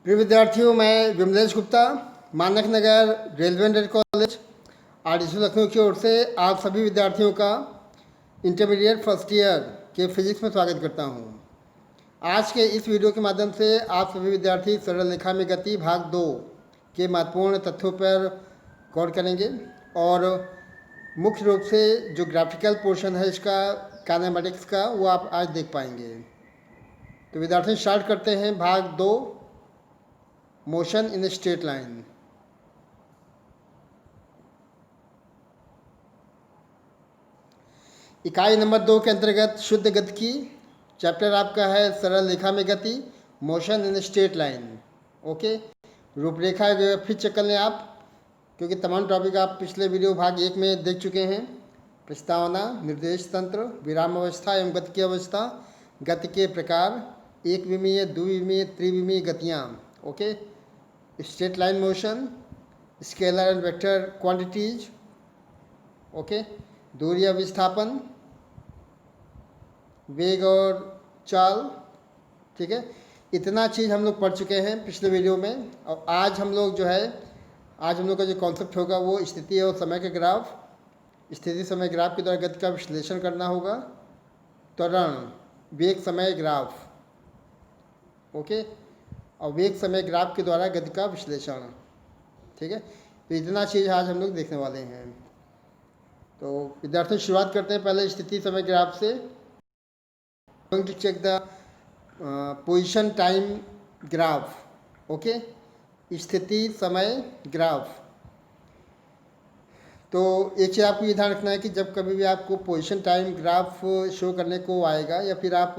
प्रिय विद्यार्थियों, मैं Vimlesh Gupta, Manak Nagar railway aided college RDC Lucknow की ओर से आप सभी विद्यार्थियों का इंटरमीडिएट फर्स्ट ईयर के फिजिक्स में स्वागत करता हूं। आज के इस वीडियो के माध्यम से आप सभी विद्यार्थी सरल रेखा में गति भाग 2 के महत्वपूर्ण तथ्यों पर गौर करेंगे और मुख्य रूप से जो ग्राफिकल पोर्शन है इसका काइनेमेटिक्स का वो आप आज देख पाएंगे। तो विद्यार्थी स्टार्ट करते हैं भाग 2, मोशन इन स्ट्रेट लाइन। इकाई नंबर 2 के अंतर्गत शुद्ध गति की चैप्टर आपका है सरल रेखा में गति, motion in straight line. Okay, रूपरेखा फिर चेक कर लें आप, क्योंकि तमाम टॉपिक आप पिछले वीडियो भाग 1 में देख चुके हैं। प्रस्तावना, निर्देश तंत्र, विराम अवस्था एवं गति की अवस्था, गति के प्रकार, एक विमीय, द्विविमीय, त्रिविमीय गतियाँ। Okay, straight line motion, scalar and vector quantities. Okay, दूरी या विस्थापन, वेग और चाल। ठीक है, इतना चीज़ हम लोग पढ़ चुके हैं पिछले वीडियो में। और आज हम लोग का जो कॉन्सेप्ट होगा वो स्थिति और समय के ग्राफ, स्थिति समय ग्राफ के द्वारा गति का विश्लेषण करना होगा। त्वरण, वेग समय ग्राफ। ओके, और वेग समय ग्राफ के द्वारा गति का विश्लेषण। ठीक है, तो इतना चीज़ आज हम लोग देखने वाले हैं। तो विद्यार्थी शुरुआत करते हैं पहले स्थिति समय ग्राफ से। Going to check the position time graph. Okay, स्थिति समय ग्राफ। तो एक चीज़ आपको ये ध्यान रखना है कि जब कभी भी आपको पोजीशन टाइम ग्राफ शो करने को आएगा या फिर आप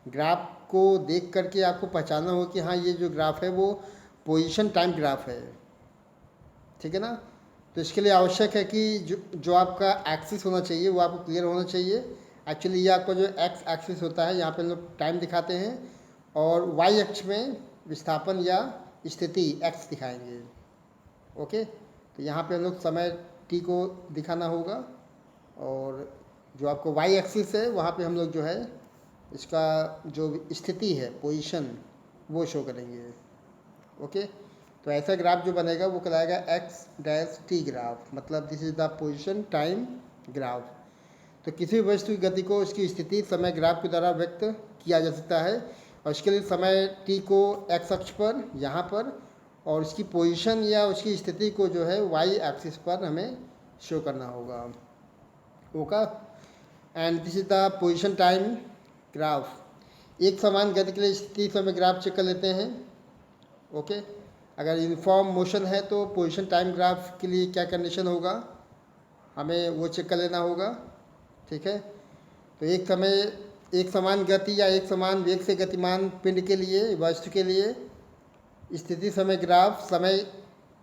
ग्राफ को देख करके आपको पहचानना हो कि हाँ ये जो ग्राफ है वो पोजीशन टाइम ग्राफ है। ठीक है ना, तो इसके लिए आवश्यक है कि जो आपका एक्सिस होना चाहिए वो आपको क्लियर होना चाहिए। एक्चुअली ये आपका जो एक्स एक्सिस होता है, यहाँ पे हम लोग टाइम दिखाते हैं और वाई अक्ष में विस्थापन या स्थिति एक्स दिखाएंगे। ओके, तो यहाँ पे हम लोग समय टी को दिखाना होगा और जो आपको वाई एक्सिस है वहाँ पे हम लोग जो है इसका जो स्थिति है पोजीशन वो शो करेंगे। ओके, तो ऐसा ग्राफ जो बनेगा वो कहलाएगा एक्स डैश टी ग्राफ, मतलब this is the position time graph. तो किसी भी वस्तु की गति को उसकी स्थिति समय ग्राफ के द्वारा व्यक्त किया जा सकता है और इसके लिए समय टी को एक्स अक्ष पर यहाँ पर और इसकी पोजीशन या उसकी स्थिति को जो है वाई एक्सिस पर हमें शो करना होगा। Okay, and this is the position time graph. एक समान गति के लिए स्थिति समय ग्राफ चेक कर लेते हैं। ओके, अगर यूनिफॉर्म मोशन है तो पोजीशन टाइम ग्राफ के लिए क्या कंडीशन होगा हमें वो चेक कर लेना होगा। ठीक है, तो एक समान गति या एक समान वेग से गतिमान पिंड के लिए, वस्तु के लिए स्थिति समय ग्राफ समय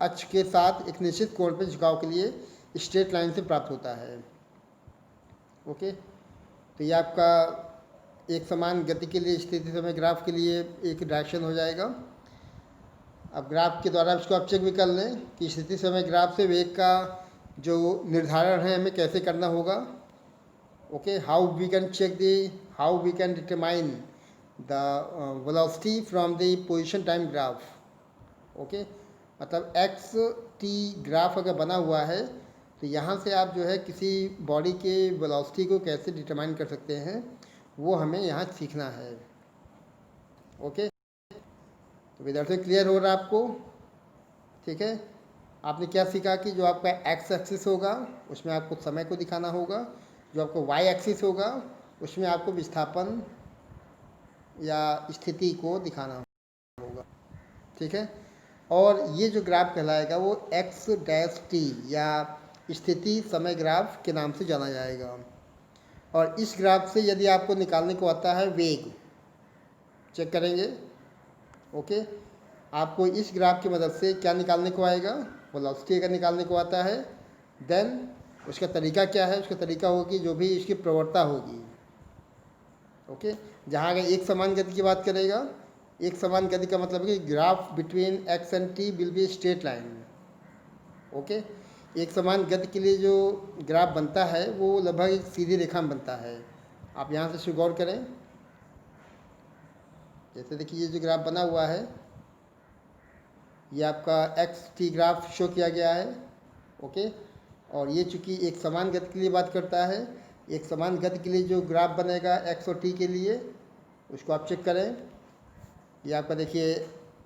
अक्ष के साथ एक निश्चित कोण पर झुकाव के लिए स्ट्रेट लाइन से प्राप्त होता है। ओके, तो ये आपका एक समान गति के लिए स्थिति समय ग्राफ के लिए एक डायरेक्शन हो जाएगा। अब ग्राफ के द्वारा इसको आप चेक भी कर लें कि स्थिति समय ग्राफ से वेग का जो निर्धारण है हमें कैसे करना होगा। Okay, how we can determine the velocity from the position time graph. Okay, मतलब एक्स टी ग्राफ अगर बना हुआ है तो यहाँ से आप जो है किसी बॉडी के वेलोसिटी को कैसे डिटरमाइन कर सकते हैं वो हमें यहाँ सीखना है। ओके, तो विद्यार्थी क्लियर हो रहा है आपको? ठीक है, आपने क्या सीखा कि जो आपका एक्स एक्सिस होगा उसमें आपको समय को दिखाना होगा, जो आपको वाई एक्सिस होगा उसमें आपको विस्थापन या स्थिति को दिखाना होगा। ठीक है, और ये जो ग्राफ कहलाएगा वो एक्स डैश टी या स्थिति समय ग्राफ के नाम से जाना जाएगा। और इस ग्राफ से यदि आपको निकालने को आता है वेग, चेक करेंगे। ओके, आपको इस ग्राफ की मदद से क्या निकालने को आएगा, वेलोसिटी अगर निकालने को आता है देन उसका तरीका क्या है, उसका तरीका होगी जो भी इसकी प्रवणता होगी। ओके, जहाँ अगर एक समान गति की बात करेगा, एक समान गति का मतलब है कि graph between x and T will be straight line. Okay, एक समान गति के लिए जो ग्राफ बनता है वो लगभग एक सीधी रेखा में बनता है। आप यहाँ से गौर करें, जैसे देखिए ये जो ग्राफ बना हुआ है ये आपका एक्स टी ग्राफ शो किया गया है। ओके, और ये चूँकि एक समान गति के लिए बात करता है, एक समान गति के लिए जो ग्राफ बनेगा एक्स और टी के लिए, उसको आप चेक करें। ये आपका देखिए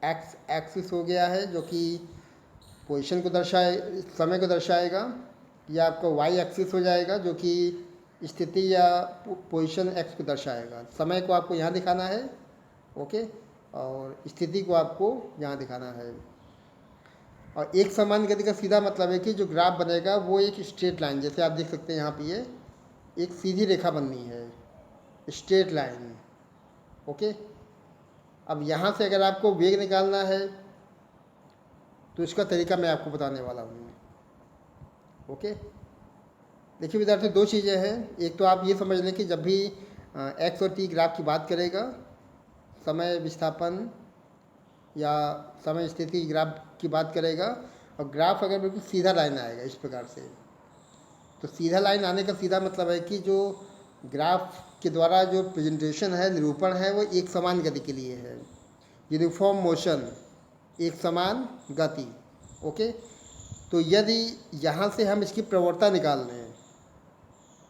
एक्स एक्सिस हो गया है जो कि पोजीशन को दर्शाए, समय को दर्शाएगा। यह आपका वाई एक्सिस हो जाएगा जो कि स्थिति या पोजीशन एक्स को दर्शाएगा। समय को आपको यहाँ दिखाना है, ओके, और स्थिति को आपको यहाँ दिखाना है। और एक समान गति का सीधा मतलब है कि जो ग्राफ बनेगा वो एक स्ट्रेट लाइन, जैसे आप देख सकते हैं यहाँ पे ये एक सीधी रेखा बननी है, स्ट्रेट लाइन। ओके, अब यहाँ से अगर आपको वेग निकालना है तो इसका तरीका मैं आपको बताने वाला हूँ। ओके, देखिए विद्यार्थी, दो चीज़ें हैं। एक तो आप ये समझ लें कि जब भी एक्स और टी ग्राफ की बात करेगा, समय विस्थापन या समय स्थिति ग्राफ की बात करेगा, और ग्राफ अगर बिल्कुल सीधा लाइन आएगा इस प्रकार से, तो सीधा लाइन आने का सीधा मतलब है कि जो ग्राफ के द्वारा जो प्रेजेंटेशन है, निरूपण है, वो एक समान गति के लिए है, यूनिफॉर्म मोशन, एक समान गति। ओके, तो यदि यहाँ से हम इसकी प्रवणता निकाल लें,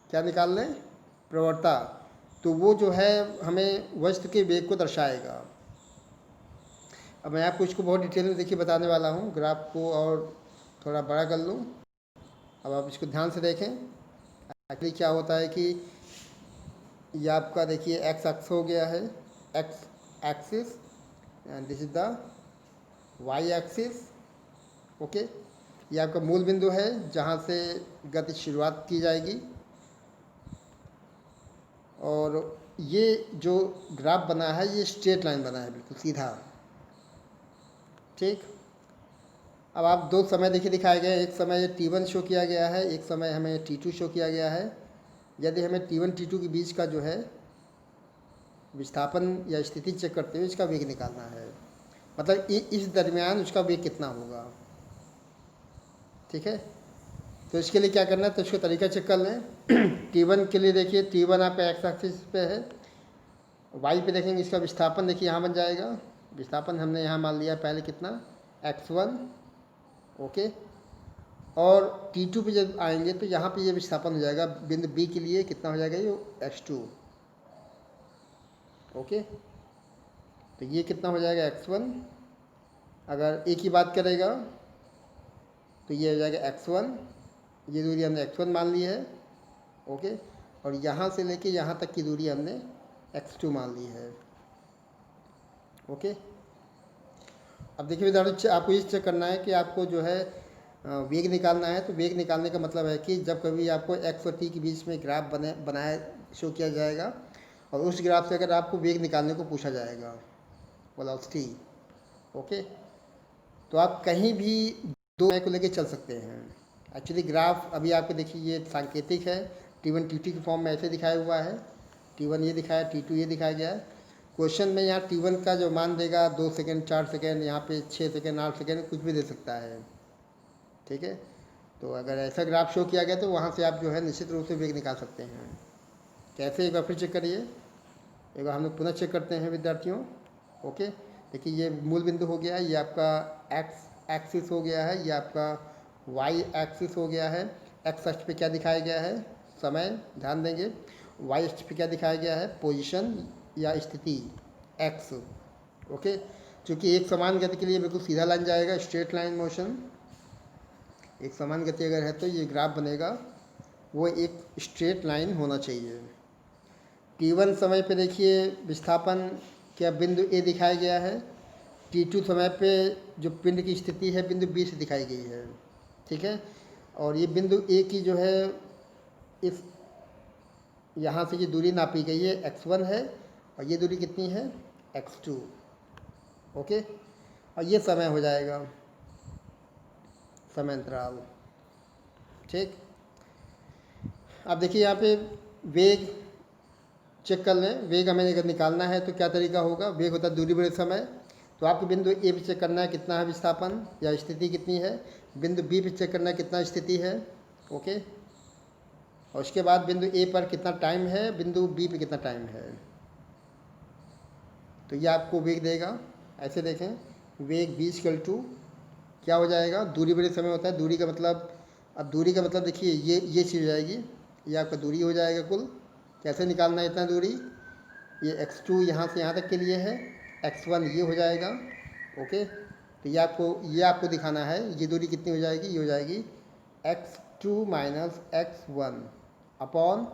क्या निकाल लें, प्रवणता, तो वो जो है हमें वस्तु के वेग को दर्शाएगा। अब मैं आपको इसको बहुत डिटेल में देखिए बताने वाला हूँ। ग्राफ को और थोड़ा बड़ा कर लूँ। अब आप इसको ध्यान से देखें। एक्चुअली क्या होता है कि ये आपका देखिए एक्स एक्स हो गया है, X axis, and this is the Y axis. Okay, ये आपका मूल बिंदु है जहाँ से गति शुरुआत की जाएगी, और ये जो ग्राफ बना है ये स्ट्रेट लाइन बना है, बिल्कुल सीधा। ठीक, अब आप दो समय देखिए दिखाए गए हैं। एक समय T1 शो किया गया है, एक समय हमें T2 शो किया गया है। यदि हमें T1 T2 के बीच का जो है विस्थापन या स्थिति चेक करते हुए इसका वेग निकालना है, मतलब इस दरमियान उसका वेग कितना होगा। ठीक है, तो इसके लिए क्या करना है, तो इसका तरीका चेक कर लें। T1 के लिए देखिए, T1 आपका एक्स एक्सिस पे है, वाई पे देखेंगे इसका विस्थापन देखिए यहाँ बन जाएगा। विस्थापन हमने यहाँ मान लिया पहले कितना, x1। ओके, और T2 पे जब आएंगे तो यहाँ पे ये विस्थापन हो जाएगा बिंदु B के लिए, कितना हो जाएगा ये, x2। ओके, तो ये कितना हो जाएगा, x1। अगर A की बात करेगा तो ये हो जाएगा x1, ये दूरी हमने x1 मान ली है। ओके, और यहाँ से लेके यहाँ तक की दूरी हमने x2 मान ली है। ओके, अब देखिए विद्यार्थी, आपको ये चेक करना है कि आपको जो है वेग निकालना है। तो वेग निकालने का मतलब है कि जब कभी आपको एक्स और टी के बीच में ग्राफ बनाया शो किया जाएगा, और उस ग्राफ से अगर आपको वेग निकालने को पूछा जाएगा, वेलोसिटी, ओके, तो आप कहीं भी दो समय को लेके चल सकते हैं। एक्चुअली ग्राफ अभी आपको देखिए ये सांकेतिक है, T1 T2 के फॉर्म में ऐसे दिखाया हुआ है। T1 ये दिखाया, T2 ये दिखाया गया है। क्वेश्चन में यहाँ T1 का जो मान देगा 2 सेकेंड, 4 सेकेंड, यहाँ पे 6 सेकेंड, 8 सेकेंड, कुछ भी दे सकता है। ठीक है, तो अगर ऐसा ग्राफ शो किया गया तो वहाँ से आप जो है निश्चित रूप से वेग निकाल सकते हैं। कैसे, एक बार फिर चेक करिए, एक बार हम लोग पुनः चेक करते हैं विद्यार्थियों। ओके, देखिए ये मूल बिंदु हो गया है, ये आपका एक्स एक्सिस हो गया है, ये आपका वाई एक्सिस हो गया है। एक्स अक्ष पे क्या दिखाया गया है, समय, ध्यान देंगे। वाई अक्ष पे क्या दिखाया गया है, पोजीशन या स्थिति, एक्स। ओके, चूँकि एक समान गति के लिए बिल्कुल सीधा लाइन जाएगा, स्ट्रेट लाइन मोशन। एक समान गति अगर है तो ये ग्राफ बनेगा वो एक स्ट्रेट लाइन होना चाहिए। T1 समय पे देखिए विस्थापन क्या बिंदु A दिखाया गया है, T2 समय पे जो पिंड की स्थिति है बिंदु B से दिखाई गई है। ठीक है, और ये बिंदु A की जो है इस यहाँ से ये दूरी नापी गई है, x1 है, और ये दूरी कितनी है, x2। ओके, और ये समय हो जाएगा, समय अंतराल। ठीक, अब देखिए यहाँ पे वेग चेक कर लें। वेग हमें अगर निकालना है तो क्या तरीका होगा, वेग होता है दूरी बड़े समय। तो आपको बिंदु ए पे चेक करना है कितना है विस्थापन या स्थिति कितनी है, बिंदु बी पे चेक करना है कितना स्थिति है। ओके, और उसके बाद बिंदु ए पर कितना टाइम है, बिंदु बी पे कितना टाइम है, तो ये आपको वेग देगा। ऐसे देखें, वेग v = क्या हो जाएगा, दूरी बड़े समय होता है, दूरी का मतलब, अब दूरी का मतलब देखिए ये चीज़ हो जाएगी, ये आपका दूरी हो जाएगा कुल। कैसे निकालना है इतना दूरी, ये x2 यहाँ से यहाँ तक के लिए है, x1 ये हो जाएगा। ओके, तो ये आपको दिखाना है ये दूरी कितनी हो जाएगी, ये हो जाएगी x2 माइनस x1 अपॉन,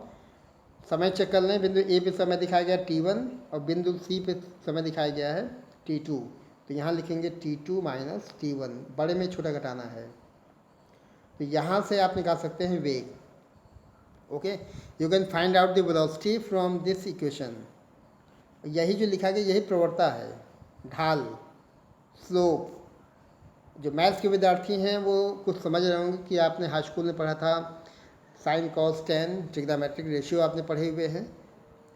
समय चेक कर लें, बिंदु ए पे समय दिखाया गया t1 और बिंदु सी पे समय दिखाया गया है t2, तो यहाँ लिखेंगे t2 माइनस t1, बड़े में छोटा घटाना है। तो यहाँ से आप निकाल सकते हैं वेग। Okay, you can find out the velocity from this equation. यही जो लिखा गया यही प्रवणता है, ढाल, स्लोप। जो मैथ्स के विद्यार्थी हैं वो कुछ समझ रहे होंगे कि आपने हाई स्कूल में पढ़ा था sine cos tan, trigonometric ratio आपने पढ़े हुए हैं।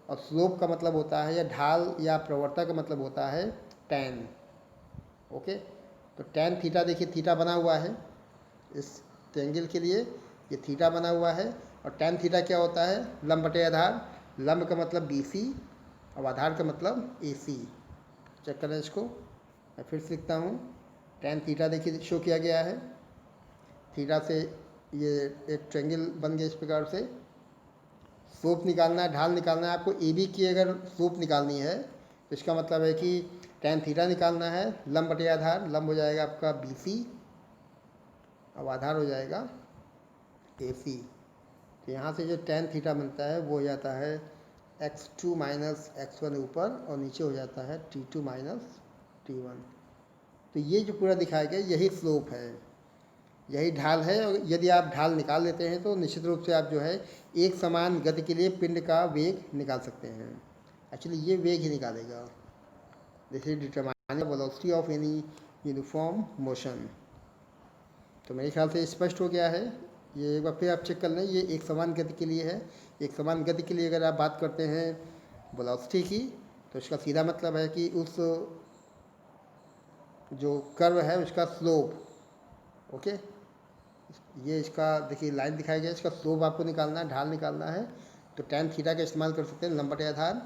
और स्लोप का मतलब होता है, या ढाल या प्रवणता का मतलब होता है टेन। ओके, तो टेन थीटा, देखिए थीटा बना हुआ है इस ट्रेंगल के लिए, ये थीटा बना हुआ है। और टेन थीटा क्या होता है, लंब बटे आधार, लंब का मतलब BC और आधार का मतलब AC। चेक करें इसको, मैं फिर से लिखता हूँ, टेन थीटा देखिए शो किया गया है, थीटा से ये एक ट्रेंगल बन गया इस प्रकार से। स्लोप निकालना है, ढाल निकालना है आपको, AB की अगर स्लोप निकालनी है तो इसका मतलब है कि टेन थीटा निकालना है, लंब बटे आधार, लंब हो जाएगा आपका BC अब आधार हो जाएगा AC। तो यहाँ से जो टेन थीटा बनता है वो हो जाता है x2 माइनस x1 ऊपर, और नीचे हो जाता है t2 माइनस t1। तो ये जो पूरा दिखाया गया यही स्लोप है, यही ढाल है। और यदि आप ढाल निकाल लेते हैं तो निश्चित रूप से आप जो है एक समान गति के लिए पिंड का वेग निकाल सकते हैं। एक्चुअली ये वेग ही निकालेगा, this is determine velocity of any uniform motion. तो मेरे ख्याल से स्पष्ट हो गया है। ये एक बार फिर आप चेक कर लें, ये एक समान गति के लिए है। एक समान गति के लिए अगर आप बात करते हैं वेलोसिटी की, तो इसका सीधा मतलब है कि उस जो कर्व है उसका स्लोप। ओके, ये इसका देखिए लाइन दिखाया गया, इसका स्लोप आपको निकालना है, ढाल निकालना है, तो टेन थीटा का इस्तेमाल कर सकते हैं, लंब बटे आधार।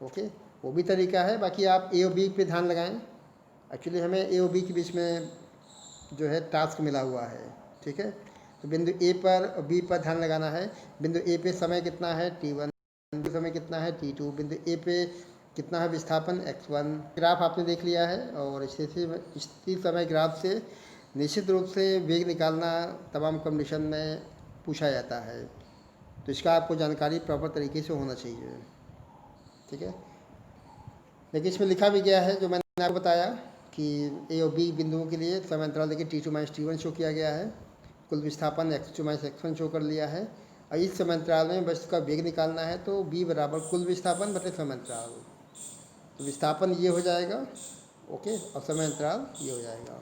ओके, वो भी तरीका है। बाकी आप A और B पे ध्यान लगाएं। एक्चुअली हमें A और B के बीच में जो है टास्क मिला हुआ है, ठीक है। तो बिंदु A पर और B पर ध्यान लगाना है। बिंदु A पे समय कितना है t1, बिंदु समय कितना है t2, बिंदु A पे कितना है विस्थापन x1। ग्राफ आपने देख लिया है, और स्थिति समय ग्राफ से निश्चित रूप से वेग निकालना तमाम कंडीशन में पूछा जाता है, तो इसका आपको जानकारी प्रॉपर तरीके से होना चाहिए, ठीक है। लेकिन इसमें लिखा भी गया है जो मैंने आपको बताया कि A और B बिंदुओं के लिए समय अंतराल देखिए t2 माइनस t1 शो किया गया है, कुल विस्थापन x2 माइनस x1 शो कर लिया है। और इस समय अंतराल में बस इसका वेग निकालना है, तो B बराबर कुल विस्थापन बटे समय अंतराल। तो विस्थापन ये हो जाएगा, ओके, और समय अंतराल ये हो जाएगा,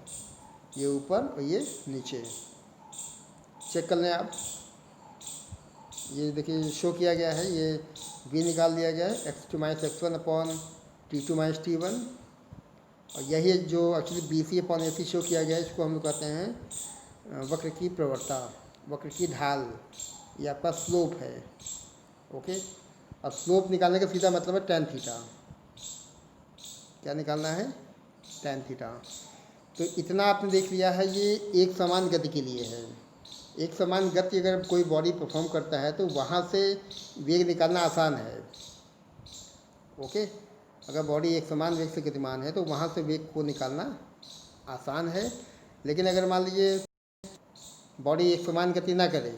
ये ऊपर और ये नीचे। चेक कर लें आप, ये देखिए शो किया गया है, ये V निकाल दिया गया है, x2 minus x1 upon t2 minus t1। और यही जो actually BC upon AC show किया गया है, इसको हम लोग कहते हैं वक्र की प्रवणता, वक्र की ढाल, ये आपका स्लोप है। ओके, और स्लोप निकालने का सीधा मतलब है टेन थीटा। क्या निकालना है, टेन थीटा। तो इतना आपने देख लिया है, ये एक समान गति के लिए है। एक समान गति अगर कोई बॉडी परफॉर्म करता है तो वहाँ से वेग निकालना आसान है। ओके, अगर बॉडी एक समान वेग से गतिमान है तो वहाँ से वेग को निकालना आसान है। लेकिन अगर मान लीजिए बॉडी एक समान गति ना करे,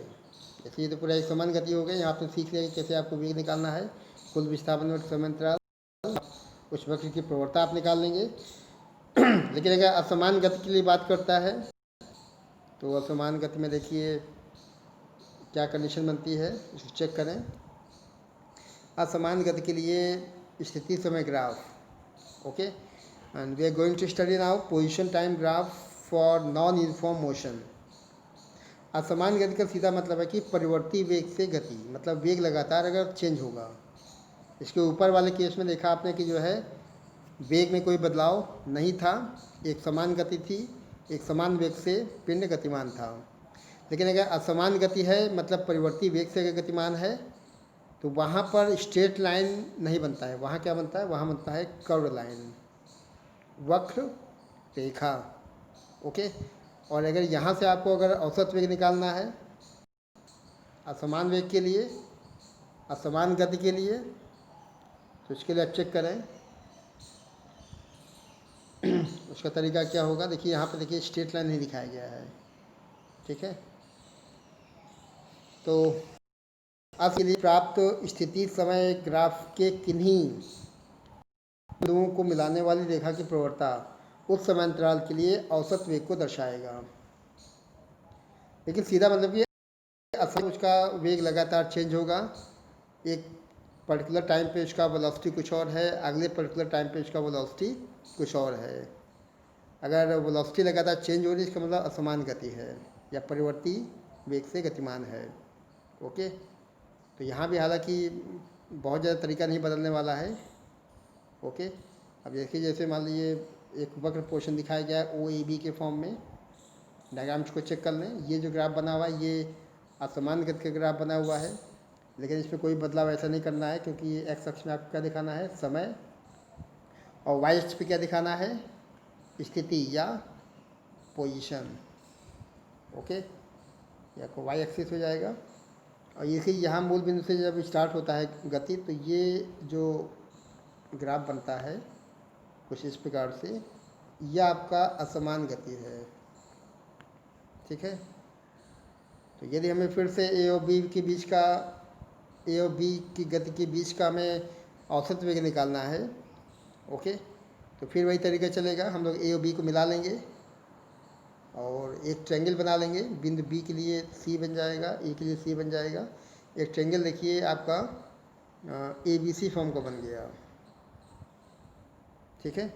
जैसे ये तो पूरा एक समान गति हो गई, यहाँ आपने सीख लिया कि कैसे आपको वेग निकालना है, कुल विस्थापन और समय अंतराल, उस वक्र की प्रवणता आप निकाल लेंगे। लेकिन अगर असमान गति के लिए बात करता है तो असमान गति में देखिए क्या कंडीशन बनती है, इसको चेक करें। असमान गति के लिए स्थिति समय graph, okay, and we are going to study now position time graph for non uniform motion. असमान गति का सीधा मतलब है कि परिवर्ती वेग से गति, मतलब वेग लगातार अगर चेंज होगा। इसके ऊपर वाले केस में देखा आपने कि जो है वेग में कोई बदलाव नहीं था, एक समान गति थी, एक समान वेग से पिंड गतिमान था। लेकिन अगर असमान गति है, मतलब परिवर्ती वेग से अगर गतिमान है, तो वहाँ पर स्ट्रेट लाइन नहीं बनता है, वहाँ क्या बनता है, वहाँ बनता है कर्व लाइन, वक्र रेखा। ओके, और अगर यहाँ से आपको अगर औसत वेग निकालना है असमान वेग के लिए, असमान गति के लिए, तो इसके लिए आप चेक करें उसका तरीका क्या होगा। देखिए यहाँ पे देखिए स्ट्रेट लाइन नहीं दिखाया गया है, ठीक है। तो आपके लिए प्राप्त स्थिति समय ग्राफ के किन्हीं बिंदुओं को मिलाने वाली रेखा की प्रवणता उस समय अंतराल के लिए औसत वेग को दर्शाएगा। लेकिन सीधा मतलब कि असल उसका वेग लगातार चेंज होगा। एक पर्टिकुलर टाइम पे उसका वेलोसिटी कुछ और है, अगले पर्टिकुलर टाइम पे उसका वेलोसिटी कुछ और है। अगर वेलोसिटी लगातार चेंज हो रही है इसका मतलब असमान गति है या परिवर्ती वेग से गतिमान है। ओके, तो यहाँ भी हालांकि बहुत ज़्यादा तरीका नहीं बदलने वाला है। ओके, अब देखिए जैसे मान लीजिए एक वक्र पोर्शन दिखाया गया है ओ ए बी के फॉर्म में। डायग्राम्स को चेक कर लें। ये जो ग्राफ बना हुआ है ये असमान गति का ग्राफ बना हुआ है, लेकिन इसमें कोई बदलाव ऐसा नहीं करना है क्योंकि ये एक्स अक्ष में आपको क्या दिखाना है, समय, और वाई अक्ष पे क्या दिखाना है, स्थिति या पोजीशन। ओके, ये आपको वाई एक्सिस हो जाएगा। और इसी यहाँ मूल बिंदु से जब स्टार्ट होता है गति, तो ये जो ग्राफ बनता है कुछ इस प्रकार से, यह आपका असमान गति है, ठीक है। तो यदि हमें फिर से ए और बी के बीच का, ए और बी की गति के बीच का हमें औसत वेग निकालना है, ओके, तो फिर वही तरीका चलेगा। हम लोग ए और बी को मिला लेंगे और एक ट्रायंगल बना लेंगे। बिंदु बी के लिए सी बन जाएगा, ए के लिए सी बन जाएगा। एक ट्रायंगल देखिए आपका ए बी सी फॉर्म का बन गया, ठीक है।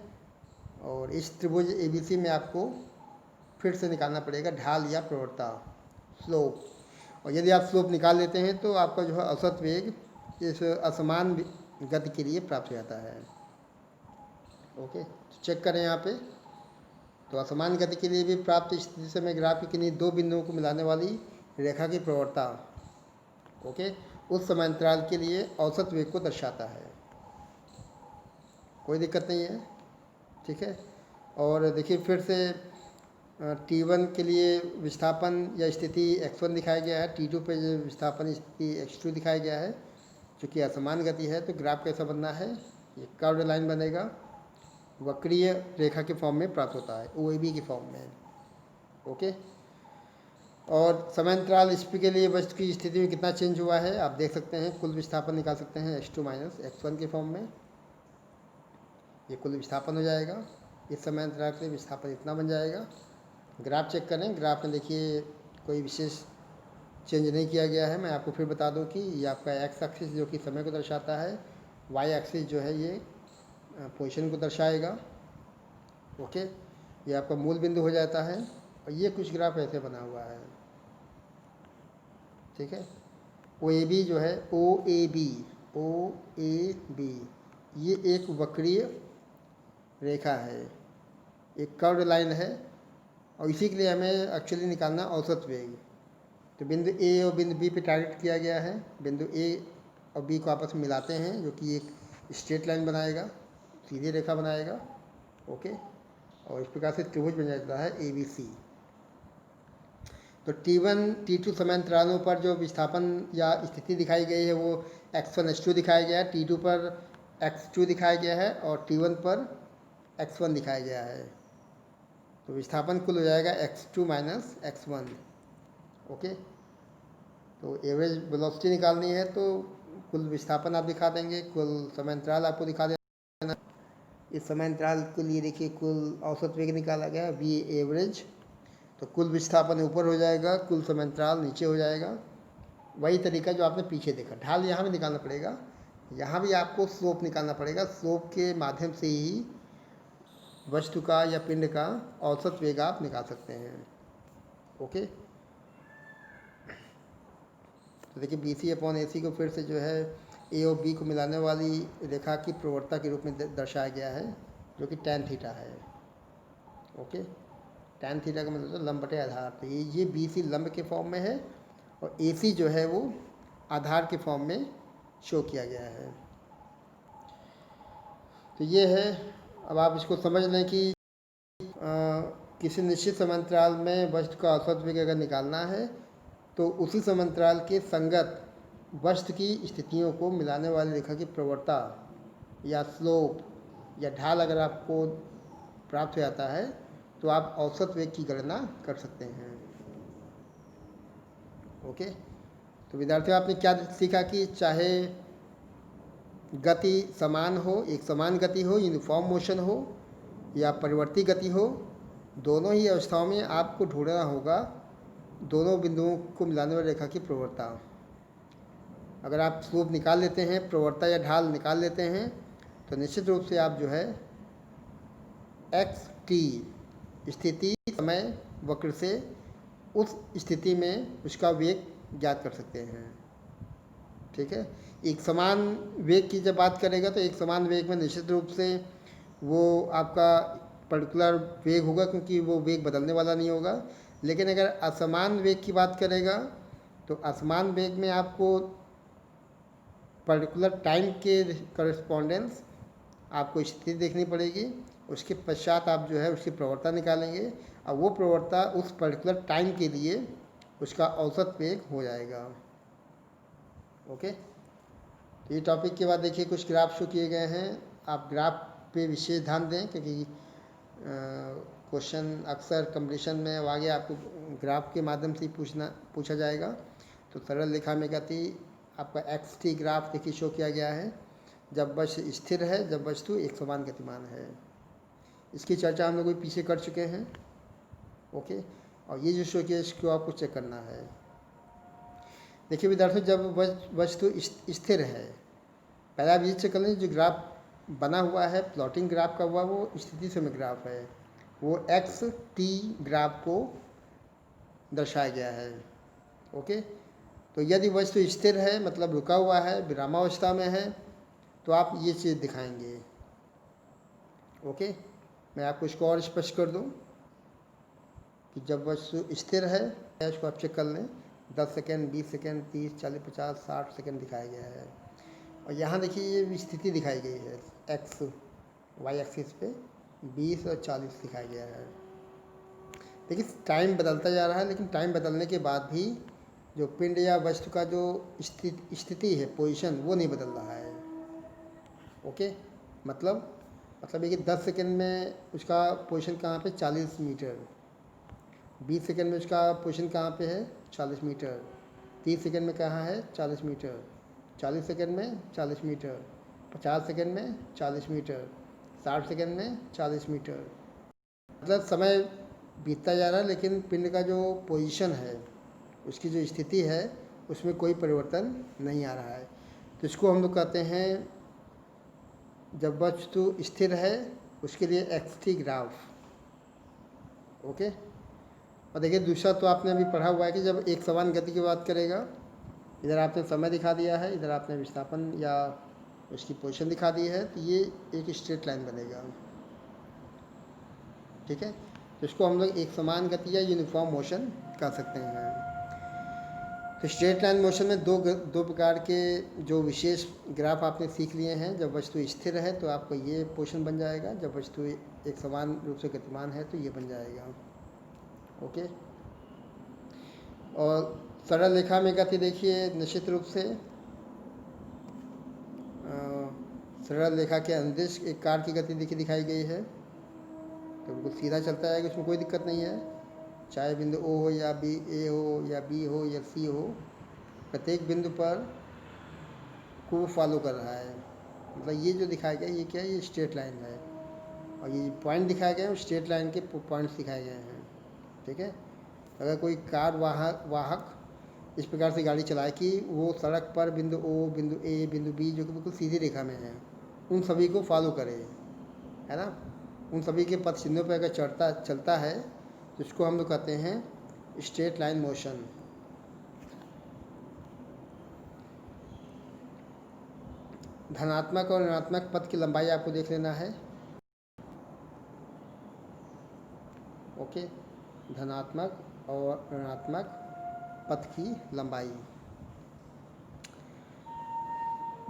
और इस त्रिभुज ए बी सी में आपको फिर से निकालना पड़ेगा ढाल या प्रवणता, स्लोप। और यदि आप स्लोप निकाल लेते हैं तो आपका जो है औसत वेग इस असमान गति के लिए प्राप्त हो जाता है। ओके, तो चेक करें यहाँ पे। तो असमान गति के लिए भी प्राप्त स्थिति समय ग्राफ के किन्हीं दो बिंदुओं को मिलाने वाली रेखा की प्रवणता, ओके, उस समय अंतराल के लिए औसत वेग को दर्शाता है। कोई दिक्कत नहीं है, ठीक है। और देखिए फिर से T1 के लिए विस्थापन या स्थिति x1 दिखाया गया है, T2 पे जो विस्थापन स्थिति x2 दिखाया गया है। चूँकि असमान गति है तो ग्राफ कैसा बनना है, ये कर्व्ड लाइन बनेगा, वक्रीय रेखा के फॉर्म में प्राप्त होता है, OAB के फॉर्म में। ओके, और समय अंतराल इस के लिए वस्तु की स्थिति में कितना चेंज हुआ है आप देख सकते हैं। कुल विस्थापन निकाल सकते हैं x2 माइनस x1 के फॉर्म में, ये कुल विस्थापन हो जाएगा। इस समय अंतराल के लिए विस्थापन इतना बन जाएगा। ग्राफ चेक करें, ग्राफ में देखिए कोई विशेष चेंज नहीं किया गया है। मैं आपको फिर बता दूं कि ये आपका एक्स एक्सिस जो कि समय को दर्शाता है, वाई एक्सिस जो है ये पोजीशन को दर्शाएगा। ओके, ये आपका मूल बिंदु हो जाता है। और ये कुछ ग्राफ ऐसे बना हुआ है, ठीक है। ओ ए बी जो है, ओ ए बी ये एक वक्रीय रेखा है, एक कर्व्ड लाइन है, और इसी के लिए हमें एक्चुअली निकालना औसत वेग। तो बिंदु ए और बिंदु बी पे टारगेट किया गया है। बिंदु ए और बी को आपस में मिलाते हैं जो कि एक स्ट्रेट लाइन बनाएगा, सीधी रेखा बनाएगा। ओके, और इस प्रकार से त्रिभुज बन जाता है ABC। तो T1 T2 समय अंतरालों पर जो विस्थापन या स्थिति दिखाई गई है वो x1 x2 दिखाया गया है, T2 पर x2 दिखाया गया है और T1 पर x1 दिखाया गया है। तो विस्थापन कुल हो जाएगा x2 माइनस x1। ओके, तो एवरेज वेलोसिटी निकालनी है तो कुल विस्थापन आप दिखा देंगे, कुल समय अंतराल आपको दिखा देना। इस समय अंतराल के लिए देखिए कुल औसत वेग निकाला गया है v एवरेज, तो कुल विस्थापन ऊपर हो जाएगा, कुल समय अंतराल नीचे हो जाएगा। वही तरीका जो आपने पीछे देखा। ढाल यहाँ भी निकालना पड़ेगा, यहाँ भी आपको स्लोप निकालना पड़ेगा। स्लोप के माध्यम से ही वस्तु का या पिंड का औसत वेग आप निकाल सकते हैं। ओके, तो देखिए BC अपॉन AC को फिर से जो है A और B को मिलाने वाली रेखा की प्रवणता के रूप में दर्शाया गया है, जो कि tan थीटा है। ओके, tan थीटा का मतलब लंब बटे आधार। तो ये BC लंब के फॉर्म में है और AC जो है वो आधार के फॉर्म में शो किया गया है। तो ये है, अब आप इसको समझ लें कि किसी निश्चित समांतराल में वस्तु का औसत वेग अगर निकालना है तो उसी समांतराल के संगत वस्तु की स्थितियों को मिलाने वाली रेखा की प्रवणता या स्लोप या ढाल अगर आपको प्राप्त हो जाता है तो आप औसत वेग की गणना कर सकते हैं। ओके, तो विद्यार्थियों आपने क्या सीखा कि चाहे गति समान हो, एक समान गति हो, यूनिफॉर्म मोशन हो या परिवर्ती गति हो, दोनों ही अवस्थाओं में आपको ढूंढना होगा दोनों बिंदुओं को मिलाने वाली रेखा की प्रवणता। अगर आप स्लोप निकाल लेते हैं, प्रवणता या ढाल निकाल लेते हैं, तो निश्चित रूप से आप जो है एक्स टी स्थिति समय वक्र से उस स्थिति में उसका वेग ज्ञात कर सकते हैं। ठीक है, एक समान वेग की जब बात करेगा तो एक समान वेग में निश्चित रूप से वो आपका पर्टिकुलर वेग होगा, क्योंकि वो वेग बदलने वाला नहीं होगा। लेकिन अगर असमान वेग की बात करेगा तो असमान वेग में आपको पर्टिकुलर टाइम के करस्पॉन्डेंस आपको स्थिति देखनी पड़ेगी, उसके पश्चात आप जो है उसकी प्रवणता निकालेंगे और वो प्रवणता उस पर्टिकुलर टाइम के लिए उसका औसत वेग हो जाएगा। ओके, तो ये टॉपिक के बाद देखिए कुछ ग्राफ शो किए गए हैं। आप ग्राफ पे विशेष ध्यान दें, क्योंकि क्वेश्चन अक्सर कंपटीशन में आगे आपको ग्राफ के माध्यम से पूछा जाएगा। तो सरल रेखा में गति आपका एक्स टी ग्राफ देखिए शो किया गया है जब वस्तु स्थिर है, जब वस्तु एक समान गतिमान है। इसकी चर्चा हम लोग पीछे कर चुके हैं। ओके, और ये जो शो किया इसको आपको चेक करना है। देखिए विद्यार्थियों, जब वस्तु स्थिर है, पहले आप ये चेक कर लें जो ग्राफ बना हुआ है प्लॉटिंग ग्राफ का हुआ वो स्थिति समय ग्राफ है, वो एक्स टी ग्राफ को दर्शाया गया है। ओके, तो यदि वस्तु स्थिर है मतलब रुका हुआ है, विरामावस्था में है, तो आप ये चीज़ दिखाएंगे। ओके, मैं आपको इसको और स्पष्ट कर दूं कि जब वस्तु स्थिर है इसको आप चेक कर लें, 10 सेकेंड, 20 सेकेंड, 30, 40, 50, 60 सेकेंड दिखाया गया है। और यहाँ देखिए ये स्थिति दिखाई गई है, एक्स वाई एक्सिस पे 20 और 40 दिखाया गया है। देखिए टाइम बदलता जा रहा है, लेकिन टाइम बदलने के बाद भी जो पिंड या वस्तु का जो स्थिति है, पोजीशन, वो नहीं बदल रहा है। ओके, मतलब ये कि 10 सेकेंड में उसका पोजीशन कहाँ पे 40 मीटर, 20 सेकेंड में उसका पोजीशन कहाँ पे है 40 मीटर, 30 सेकेंड में कहाँ है 40 मीटर, 40 सेकेंड में 40 मीटर, 50 सेकेंड में 40 मीटर, 60 सेकेंड में 40 मीटर। मतलब समय बीतता जा रहा है लेकिन पिंड का जो पोजीशन है, उसकी जो स्थिति है, उसमें कोई परिवर्तन नहीं आ रहा है। तो इसको हम लोग कहते हैं, जब वस्तु स्थिर है उसके लिए एक्स टी ग्राफ। ओके, और देखिए दूसरा तो आपने अभी पढ़ा हुआ है कि जब एक समान गति की बात करेगा, इधर आपने समय दिखा दिया है, इधर आपने विस्थापन या उसकी पोजीशन दिखा दी है, तो ये एक स्ट्रेट लाइन बनेगा। ठीक है, तो इसको हम लोग एक समान गति या यूनिफॉर्म मोशन कह सकते हैं। तो स्ट्रेट लाइन मोशन में दो प्रकार के जो विशेष ग्राफ आपने सीख लिए हैं। जब वस्तु स्थिर है तो आपको ये पोजीशन बन जाएगा, जब वस्तु एक समान रूप से गतिमान है तो ये बन जाएगा। ओके, और सरल रेखा में गति देखिए निश्चित रूप से सरल रेखा के अनुदिश एक कार की गति दिखाई गई है, तो बिल्कुल सीधा चलता है, उसमें कोई दिक्कत नहीं है, चाहे बिंदु ओ हो या बी, ए हो या बी हो या सी हो, प्रत्येक बिंदु पर को फॉलो कर रहा है। मतलब ये जो दिखाया गया ये क्या है, ये स्ट्रेट लाइन है, और ये पॉइंट दिखाए गए हैं स्ट्रेट लाइन के पॉइंट्स दिखाए गए हैं। ठीक है, अगर कोई कार वाहक इस प्रकार से गाड़ी चलाए कि वो सड़क पर बिंदु ओ, बिंदु ए, बिंदु बी जो कि बिल्कुल सीधी रेखा में है, उन सभी को फॉलो करे, है ना, उन सभी के पथ चिन्हों पर अगर चलता है तो इसको हम लोग कहते हैं स्ट्रेट लाइन मोशन। धनात्मक और ऋणात्मक पथ की लंबाई आपको देख लेना है। ओके, धनात्मक और ऋणात्मक पथ की लंबाई।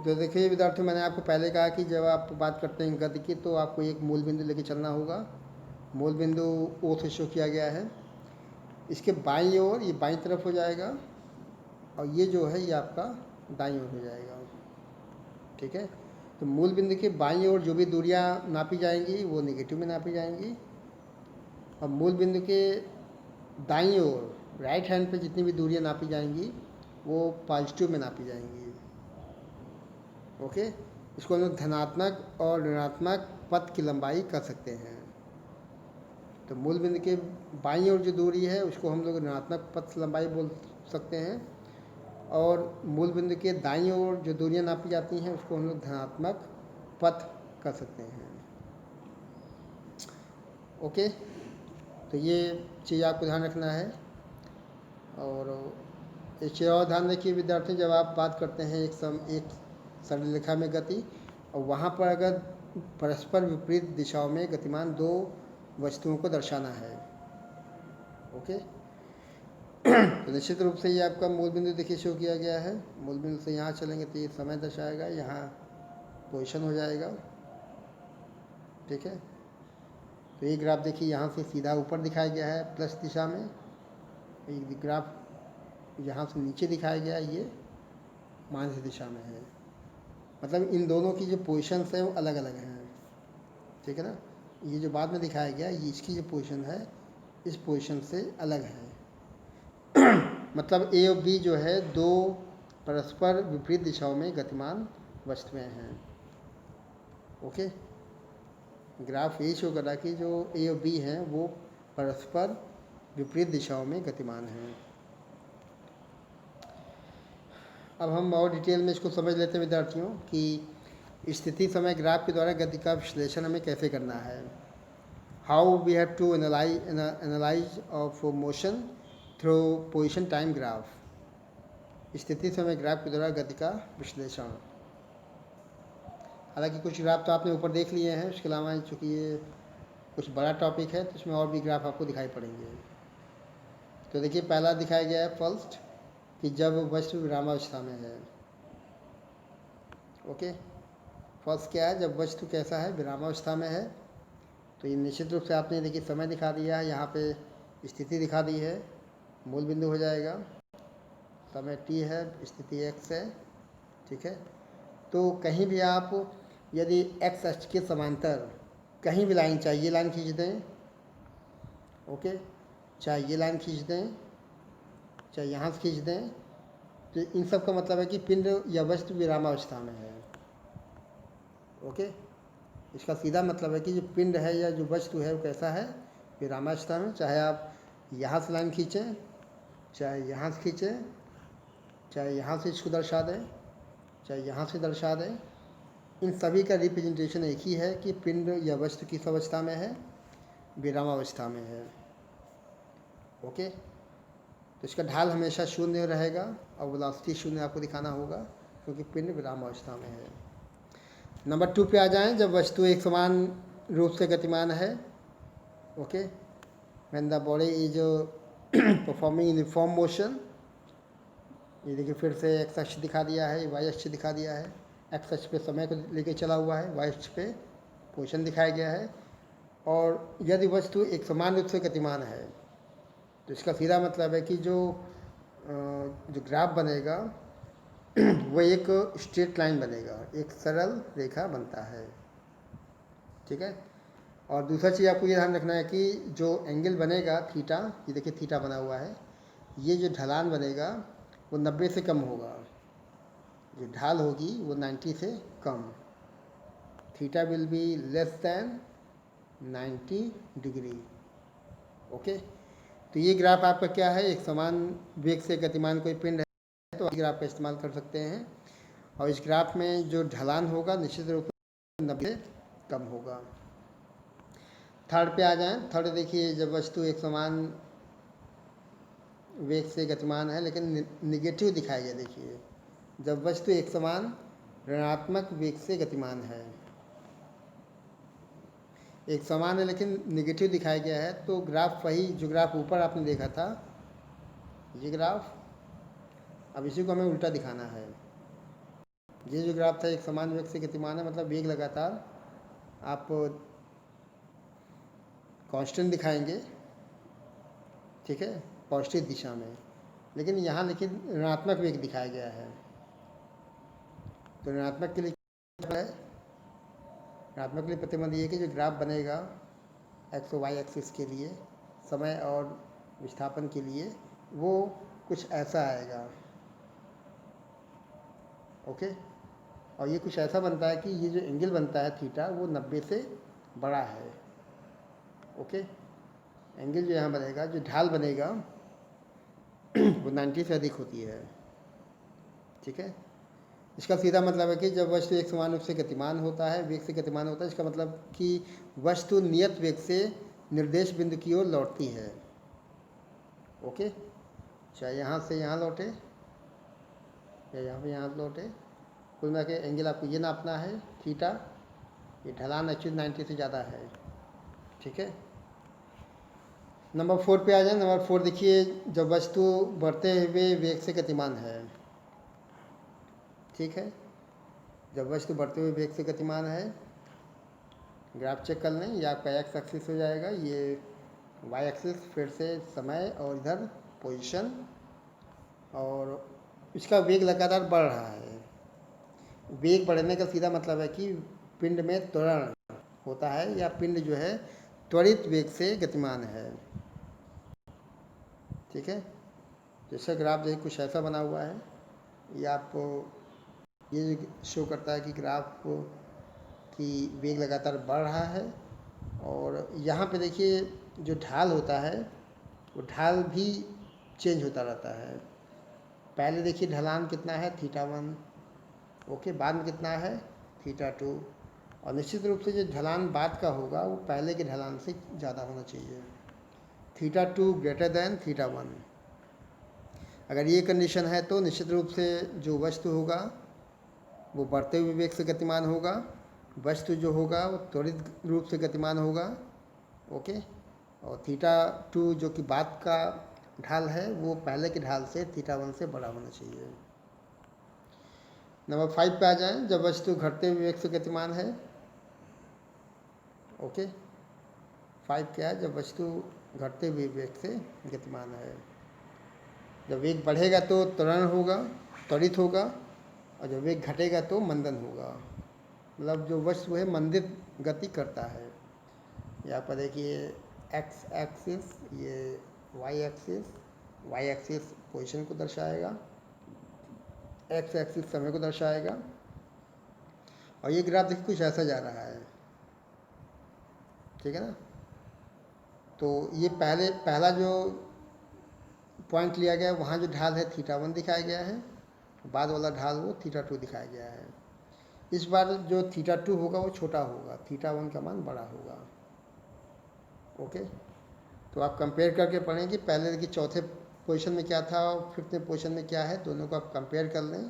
जो देखिए विद्यार्थियों, मैंने आपको पहले कहा कि जब आप बात करते हैं गति की तो आपको एक मूल बिंदु लेके चलना होगा, मूल बिंदु ओ से शो किया गया है। इसके बाईं ओर ये बाईं तरफ हो जाएगा और ये जो है ये आपका दाईं ओर हो जाएगा। ठीक है, तो मूल बिंदु के बाईं ओर जो भी दूरियां नापी जाएंगी वो नेगेटिव में नापी जाएंगी और मूल बिंदु के दाईं ओर राइट हैंड पे जितनी भी दूरियां नापी जाएंगी वो पॉजिटिव में नापी जाएंगी। ओके, इसको हम लोग धनात्मक और ऋणात्मक पथ की लंबाई कर सकते हैं। तो मूल बिंदु के बाईं ओर जो दूरी है उसको हम लोग ऋणात्मक पथ लंबाई बोल सकते हैं और मूल बिंदु के दाईं ओर जो दूरियां नापी जाती हैं उसको हम लोग धनात्मक पथ कर सकते हैं। ओके, तो ये चीज़ आपको ध्यान रखना है। और एक चीज़ और ध्यान रखिए विद्यार्थी, जब आप बात करते हैं एक सरल रेखा में गति और वहाँ पर अगर परस्पर विपरीत दिशाओं में गतिमान दो वस्तुओं को दर्शाना है। ओके, तो निश्चित रूप से ये आपका मूल बिंदु देखिए शो किया गया है। मूल बिंदु से यहाँ चलेंगे तो ये समय दर्शाएगा, यहाँ पोजीशन हो जाएगा। ठीक है, तो ये ग्राफ देखिए यहाँ से सीधा ऊपर दिखाया गया है प्लस दिशा में, एक ग्राफ यहाँ से नीचे दिखाया गया है ये माइनस दिशा में है। मतलब इन दोनों की जो पोजीशंस हैं वो अलग अलग हैं। ठीक है ना, ये जो बाद में दिखाया गया ये इसकी जो पोजीशन है इस पोजीशन से अलग है। मतलब ए और बी जो है दो परस्पर विपरीत दिशाओं में गतिमान वस्तुएं हैं। ओके, ग्राफ ये शो कर रहा है कि जो ए और बी हैं वो परस्पर विपरीत दिशाओं में गतिमान हैं। अब हम और डिटेल में इसको समझ लेते हैं विद्यार्थियों कि स्थिति समय ग्राफ के द्वारा गति का विश्लेषण हमें कैसे करना है। How we have to analyse of motion through position time graph. स्थिति समय ग्राफ के द्वारा गति का विश्लेषण। हालांकि कुछ ग्राफ तो आपने ऊपर देख लिए हैं, उसके अलावा चूँकि ये कुछ बड़ा टॉपिक है तो इसमें और भी ग्राफ आपको दिखाई पड़ेंगे। तो देखिए पहला दिखाया गया है फर्स्ट कि जब वस्तु विरामावस्था में है। ओके, फर्स्ट क्या है, जब वस्तु कैसा है, विरामावस्था में है। तो ये निश्चित रूप से आपने देखिए समय दिखा दिया है, यहाँ पे स्थिति दिखा दी है, मूल बिंदु हो जाएगा, समय t है, स्थिति x है। ठीक है, तो कहीं भी आप यदि x अक्ष के समांतर कहीं भी लाइन, चाहे ये लाइन खींच दें, ओके, चाहे ये लाइन खींच दें, चाहे यहाँ से खींच दें, तो इन सब का मतलब है कि पिंड या वस्तु विरामावस्था में है। ओके, इसका सीधा मतलब है कि जो पिंड है या जो वस्तु है वो कैसा है, विरामावस्था में। चाहे आप यहाँ से लाइन खींचें, चाहे यहाँ से खींचें, चाहे यहाँ से इसको दर्शा दें, चाहे यहाँ से दर्शा दें, इन सभी का रिप्रेजेंटेशन एक ही है कि पिंड या वस्तु किस अवस्था में है, विरामावस्था में है। ओके, तो इसका ढाल हमेशा शून्य रहेगा और वेलोसिटी शून्य आपको दिखाना होगा क्योंकि पिंड विरामावस्था में है। नंबर 2 पे आ जाएं, जब वस्तु एक समान रूप से गतिमान है। Okay, when the body is performing uniform motion. ये देखिए फिर से एक्स अक्ष दिखा दिया है, वाई अक्ष दिखा दिया है। एक्स अक्ष पे समय को लेके चला हुआ है, वाई अक्ष पे पोजीशन दिखाया गया है। और यदि वस्तु एक समान रूप से गतिमान है तो इसका सीधा मतलब है कि जो ग्राफ बनेगा वो एक स्ट्रेट लाइन बनेगा, एक सरल रेखा बनता है। ठीक है, और दूसरा चीज़ आपको ये ध्यान रखना है कि जो एंगल बनेगा थीटा, ये देखिए थीटा बना हुआ है, ये जो ढलान बनेगा वो 90 से कम होगा, जो ढाल होगी वो 90 से कम। Theta will be less than 90 degree. Okay, तो ये ग्राफ आपका क्या है, एक समान वेग से गतिमान कोई पिंड है तो इस ग्राफ का इस्तेमाल कर सकते हैं। और इस ग्राफ में जो ढलान होगा निश्चित रूप से 90 से कम होगा। थर्ड पे आ जाएं। थर्ड देखिए, जब वस्तु एक समान वेग से गतिमान है लेकिन निगेटिव दिखाया गया, देखिए जब वस्तु एक समान ऋणात्मक वेग से गतिमान है, एक समान है लेकिन निगेटिव दिखाया गया है, तो ग्राफ वही जो ग्राफ ऊपर आपने देखा था ये ग्राफ, अब इसी को हमें उल्टा दिखाना है। ये जो ग्राफ था एक समान वेग से गतिमान है, मतलब वेग लगातार आप कांस्टेंट दिखाएंगे, ठीक है, पॉजिटिव दिशा में, लेकिन यहाँ लेकिन ऋणात्मक वेग दिखाया गया है। तो ऋणात्मक के लिए क्या है, ऋणात्मक के लिए प्रतिबंध ये है कि जो ग्राफ बनेगा एक्स और वाई एक्सिस के लिए समय और विस्थापन के लिए वो कुछ ऐसा आएगा। ओके, और ये कुछ ऐसा बनता है कि ये जो एंगल बनता है थीटा वो 90 से बड़ा है। ओके, एंगल जो यहाँ बनेगा, जो ढाल बनेगा वो 90 से अधिक होती है। ठीक है, इसका सीधा मतलब है कि जब वस्तु एक समान रूप से गतिमान होता है, वेग से गतिमान होता है, इसका मतलब कि वस्तु नियत वेग से निर्देश बिंदु की ओर लौटती है। ओके, चाहे यहाँ से यहाँ लौटे या यहाँ पे यहाँ लौटे, कुल मिला के एंगल आपको ये नापना है थीटा, ये ढलान एक्चुअली 90 से ज़्यादा है। ठीक है, नंबर 4 पे आ जाए। नंबर 4 देखिए, जब वस्तु बढ़ते हुए वेग से गतिमान है। ठीक है, जब वस्तु बढ़ते हुए वेग से गतिमान है, ग्राफ चेक कर लें, ये आपका एक्स एक्सिस हो जाएगा, ये वाई एक्सिस फिर से समय और इधर पोजीशन, और इसका वेग लगातार बढ़ रहा है। वेग बढ़ने का सीधा मतलब है कि पिंड में त्वरण होता है या पिंड जो है त्वरित वेग से गतिमान है। ठीक है, जैसा ग्राफ देखिए कुछ ऐसा बना हुआ है, ये आपको ये शो करता है कि ग्राफ की वेग लगातार बढ़ रहा है। और यहाँ पे देखिए जो ढाल होता है वो ढाल भी चेंज होता रहता है। पहले देखिए ढलान कितना है, θ1, ओके, बाद में कितना है, θ2, और निश्चित रूप से जो ढलान बाद का होगा वो पहले के ढलान से ज़्यादा होना चाहिए, θ2 ग्रेटर दैन θ1। अगर ये कंडीशन है तो निश्चित रूप से जो वस्तु होगा वो बढ़ते हुए वेग से गतिमान होगा, वस्तु जो होगा वो त्वरित रूप से गतिमान होगा। ओके, और θ2 जो कि बाद का ढाल है वो पहले के ढाल से θ1 से बड़ा होना चाहिए। नंबर 5 पे आ जाएं, जब वस्तु घटते हुए वेग से गतिमान है। ओके, 5 क्या है, जब वस्तु घटते हुए वेग से गतिमान है। जब वेग बढ़ेगा तो त्वरण होगा, त्वरित होगा, और जब वेग घटेगा तो मंदन होगा। मतलब जो वस्तु है मंदित गति करता है। यहाँ पर देखिए एक्स एक्सिस, ये वाई एक्सिस पोजीशन को दर्शाएगा, एक्स एक्सिस समय को दर्शाएगा, और ये ग्राफ देखिए कुछ ऐसा जा रहा है। ठीक है ना, तो ये पहला जो पॉइंट लिया गया है वहाँ जो ढाल है θ1 दिखाया गया है, बाद वाला ढाल वो θ2 दिखाया गया है। इस बार जो θ2 होगा वो छोटा होगा, θ1 का मान बड़ा होगा। ओके, तो आप कंपेयर करके पढ़ें कि पहले देखिए चौथे पोजीशन में क्या था और फिफ्थ पोजीशन में क्या है, दोनों को आप कंपेयर कर लें।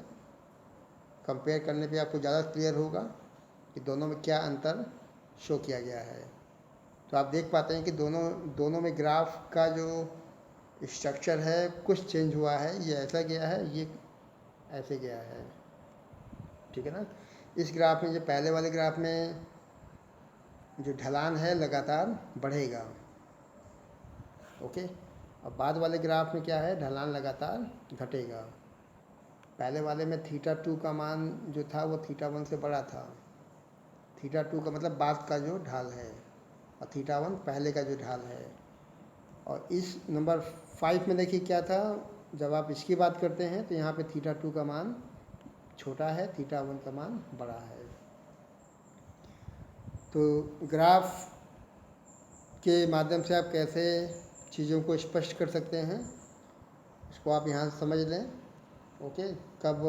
कंपेयर करने पे आपको ज़्यादा क्लियर होगा कि दोनों में क्या अंतर शो किया गया है। तो आप देख पाते हैं कि दोनों में ग्राफ का जो स्ट्रक्चर है कुछ चेंज हुआ है, ये ऐसा गया है, ये ऐसे गया है। ठीक है ना, इस ग्राफ में, जो पहले वाले ग्राफ में जो ढलान है लगातार बढ़ेगा। ओके, और बाद वाले ग्राफ में क्या है, ढलान लगातार घटेगा। पहले वाले में θ2 का मान जो था वो θ1 से बड़ा था। θ2 का मतलब बाद का जो ढाल है, और θ1 पहले का जो ढाल है। और इस नंबर 5 में देखिए क्या था, जब आप इसकी बात करते हैं तो यहाँ पे θ2 का मान छोटा है, θ1 का मान बड़ा है। तो ग्राफ के माध्यम से आप कैसे चीज़ों को स्पष्ट कर सकते हैं, इसको आप यहाँ समझ लें। ओके, कब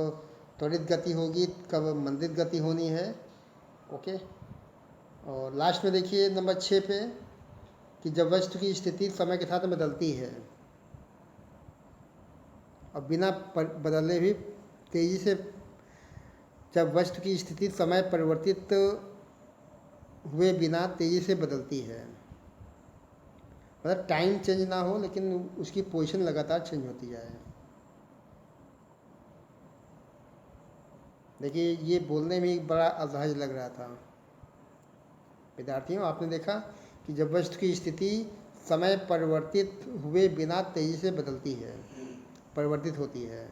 त्वरित गति होगी, कब मंदित गति होनी है। ओके, और लास्ट में देखिए नंबर 6 पे कि जब वस्तु की स्थिति समय के साथ बदलती है और बिना बदले भी तेज़ी से, जब वस्तु की स्थिति समय परिवर्तित हुए बिना तेज़ी से बदलती है, मतलब टाइम चेंज ना हो लेकिन उसकी पोजीशन लगातार चेंज होती जाए। देखिए ये बोलने में बड़ा असहज लग रहा था विद्यार्थियों, आपने देखा कि जब वस्तु की स्थिति समय परिवर्तित हुए बिना तेज़ी से बदलती है, परिवर्तित होती है।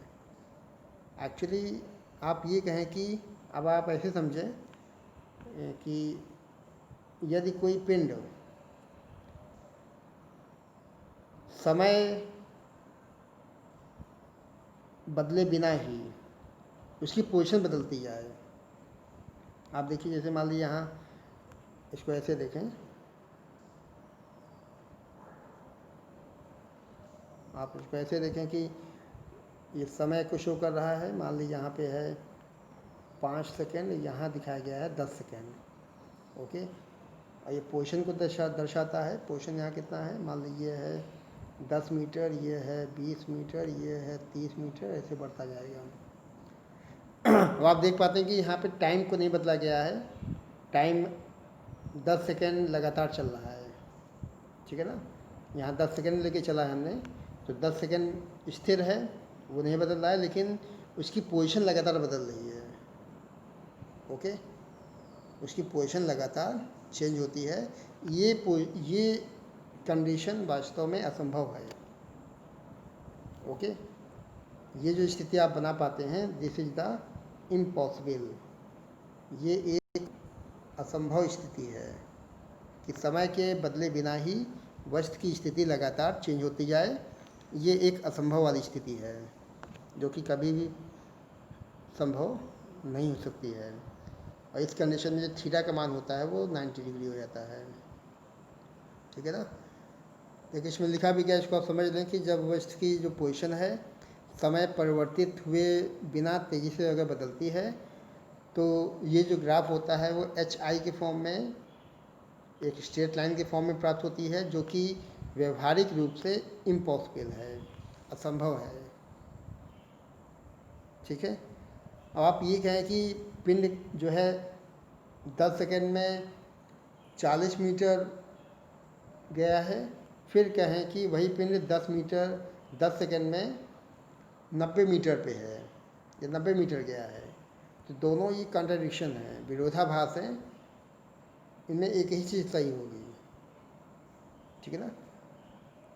एक्चुअली आप ये कहें कि अब आप ऐसे समझें कि यदि कोई पिंड समय बदले बिना ही उसकी पोजीशन बदलती जाए। आप देखिए, जैसे मान लीजिए यहाँ इसको ऐसे देखें, आप इसको ऐसे देखें कि ये समय को शो कर रहा है। मान लीजिए यहाँ पे है 5 सेकेंड, यहाँ दिखाया गया है 10 सेकेंड। ओके, और ये पोजीशन को दर्शाता है। पोजीशन यहाँ कितना है, मान लीजिए है 10 मीटर, ये है 20 मीटर, ये है 30 मीटर, ऐसे बढ़ता जाएगा। अब आप देख पाते हैं कि यहाँ पे टाइम को नहीं बदला गया है। टाइम 10 सेकेंड लगातार चल रहा है, ठीक है ना। यहाँ 10 सेकेंड लेके चला है हमने, तो 10 सेकेंड स्थिर है, वो नहीं बदल रहा है, लेकिन उसकी पोजीशन लगातार बदल रही है। ओके, उसकी पोजीशन लगातार चेंज होती है। ये कंडीशन वास्तव में असंभव है। ओके, ये जो स्थिति आप बना पाते हैं, दिस इज द इम्पॉसिबल। ये एक असंभव स्थिति है कि समय के बदले बिना ही वस्तु की स्थिति लगातार चेंज होती जाए। ये एक असंभव वाली स्थिति है जो कि कभी भी संभव नहीं हो सकती है। और इस कंडीशन में जो थीटा का मान होता है वो 90 डिग्री हो जाता है, ठीक है ना। देखिए, इसमें लिखा भी गया, इसको आप समझ लें कि जब वस्तु की जो पोजीशन है समय परिवर्तित हुए बिना तेज़ी से अगर बदलती है, तो ये जो ग्राफ होता है वो HI के फॉर्म में, एक स्ट्रेट लाइन के फॉर्म में प्राप्त होती है, जो कि व्यवहारिक रूप से इम्पॉसिबल है, असंभव है, ठीक है। अब आप ये कहें कि पिंड जो है 10 सेकेंड में 40 मीटर गया है, फिर कहें कि वही पिंड 10 सेकेंड में 90 मीटर पे है, ये 90 मीटर गया है। तो दोनों ये कॉन्ट्रडिक्शन है, विरोधाभास है, इनमें एक ही चीज़ सही होगी, ठीक है ना।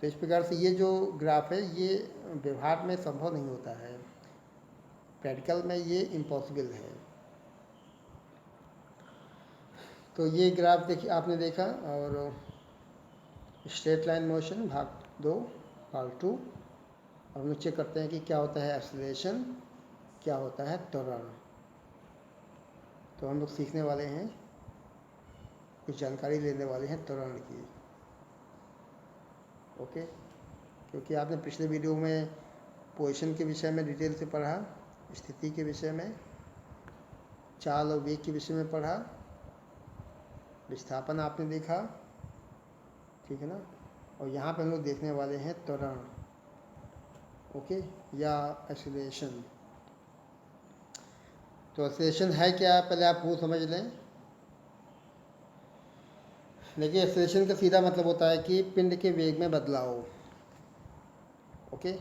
तो इस प्रकार से ये जो ग्राफ है ये व्यवहार में संभव नहीं होता है, प्रैक्टिकल में ये इम्पॉसिबल है। तो ये ग्राफ देखिए, आपने देखा, और स्ट्रेट लाइन मोशन भाग 2 पार्ट 2। अब हम लोग चेक करते हैं कि क्या होता है एक्सीलरेशन, क्या होता है त्वरण। तो हम लोग सीखने वाले हैं, कुछ जानकारी लेने वाले हैं त्वरण की। ओके, क्योंकि आपने पिछले वीडियो में पोजीशन के विषय में डिटेल से पढ़ा, स्थिति के विषय में, चाल और वेग के विषय में पढ़ा, विस्थापन आपने देखा, ठीक है ना। और यहाँ पे हम लोग देखने वाले हैं त्वरण, ओके, या एक्सीलरेशन। तो एक्सीलरेशन है क्या, पहले आप वो समझ लें। देखिए, एक्सीलरेशन का सीधा मतलब होता है कि पिंड के वेग में बदलाव। ओके,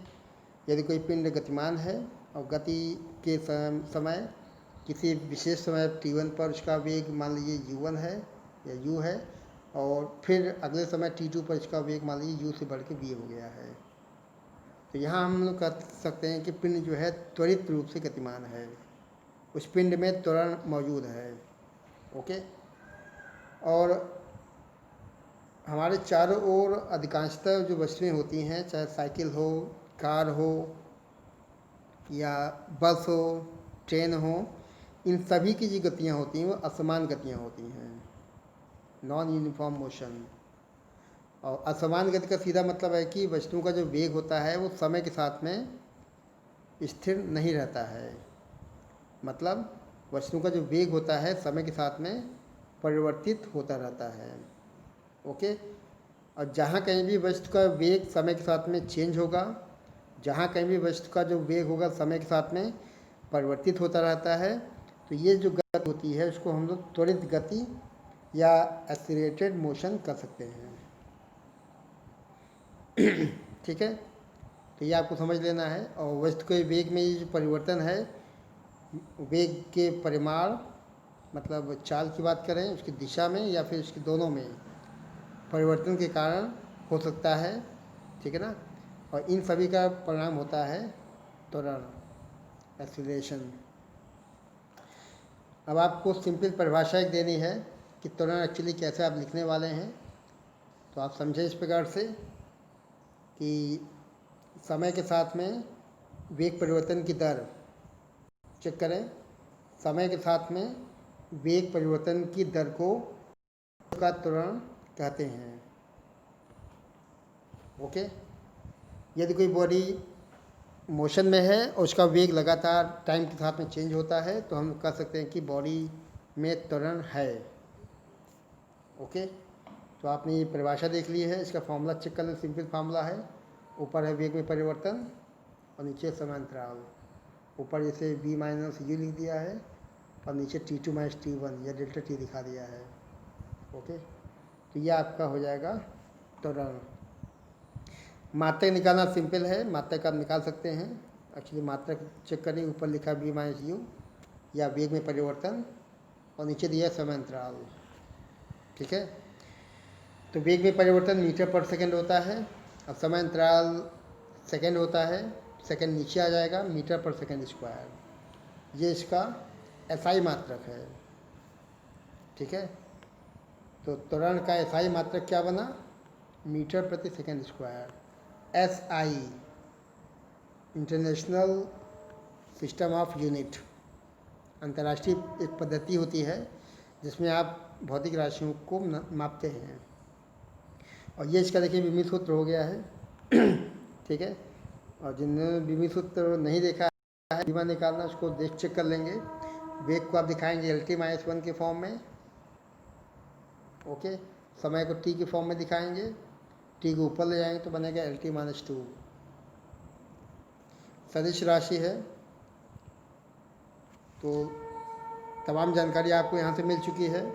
यदि कोई पिंड गतिमान है और गति के समय किसी विशेष समय t1 पर उसका वेग मान लीजिए u1 है या u है, और फिर अगले समय t2 पर इसका वेग मान लीजिए u से बढ़ के v हो गया है, तो यहाँ हम लोग कह सकते हैं कि पिंड जो है त्वरित रूप से गतिमान है, उस पिंड में त्वरण मौजूद है। ओके, और हमारे चारों ओर अधिकांशतः जो वस्तुएं होती हैं, चाहे साइकिल हो, कार हो, या बस हो, ट्रेन हो, इन सभी की जो गतियाँ होती हैं वो असमान गतियाँ होती हैं, नॉन यूनिफॉर्म मोशन। और असमान गति का सीधा मतलब है कि वस्तुओं का जो वेग होता है वो समय के साथ में स्थिर नहीं रहता है। मतलब वस्तुओं का जो वेग होता है समय के साथ में परिवर्तित होता रहता है। ओके, और जहाँ कहीं भी वस्तु का वेग समय के साथ में चेंज होगा, जहाँ कहीं भी वस्तु का जो वेग होगा समय के साथ में परिवर्तित होता रहता है, तो ये जो गति होती है उसको हम लोग त्वरित गति या एक्सीलरेटेड मोशन कर सकते हैं। ठीक है, तो ये आपको समझ लेना है। और वस्तु के वेग में ये जो परिवर्तन है, वेग के परिमाण, मतलब चाल की बात करें उसकी दिशा में या फिर उसके दोनों में परिवर्तन के कारण हो सकता है, ठीक है ना। और इन सभी का परिणाम होता है त्वरण, एक्सीलरेशन। अब आपको सिंपल परिभाषा एक देनी है कि त्वरण एक्चुअली कैसे आप लिखने वाले हैं। तो आप समझें इस प्रकार से कि समय के साथ में वेग परिवर्तन की दर चेक करें। समय के साथ में वेग परिवर्तन की दर को का त्वरण कहते हैं। ओके, यदि कोई बॉडी मोशन में है और उसका वेग लगातार टाइम के साथ में चेंज होता है तो हम कह सकते हैं कि बॉडी में त्वरण है। ओके, तो आपने ये परिभाषा देख ली है। इसका फॉर्मूला चेक कर लें, सिंपल फार्मूला है। ऊपर है वेग में परिवर्तन और नीचे समय अंतराल। ऊपर जैसे v माइनस यू लिख दिया है और नीचे t2 माइनस t1 या डेल्टा t दिखा दिया है। ओके, तो ये आपका हो जाएगा त्वरण। मात्रक निकालना सिंपल है, मात्रक आप निकाल सकते हैं। एक्चुअली मात्रक चेक करें, ऊपर लिखा v माइनस यू या वेग में परिवर्तन और नीचे दिया समय अंतराल। ठीक है, तो वेग में परिवर्तन मीटर पर सेकंड होता है और समय अंतराल सेकंड होता है। सेकंड नीचे आ जाएगा, मीटर पर सेकंड स्क्वायर। ये इसका एसआई मात्रक है। ठीक है, तो त्वरण का एसआई मात्रक क्या बना, मीटर प्रति second square. SI international system of unit, अंतर्राष्ट्रीय एक पद्धति होती है जिसमें आप भौतिक राशियों को मापते हैं। और ये इसका देखिए विमित सूत्र हो गया है। ठीक है, और जिन्होंने विमित सूत्र नहीं देखा है, बीमा निकालना, उसको देख चेक कर लेंगे। वेग को आप दिखाएंगे LT-1 के फॉर्म में। ओके, समय को t के फॉर्म में दिखाएंगे, t को ऊपर ले जाएंगे तो बनेगा LT-2। सदिश राशि है, तो तमाम जानकारी आपको यहाँ से मिल चुकी है।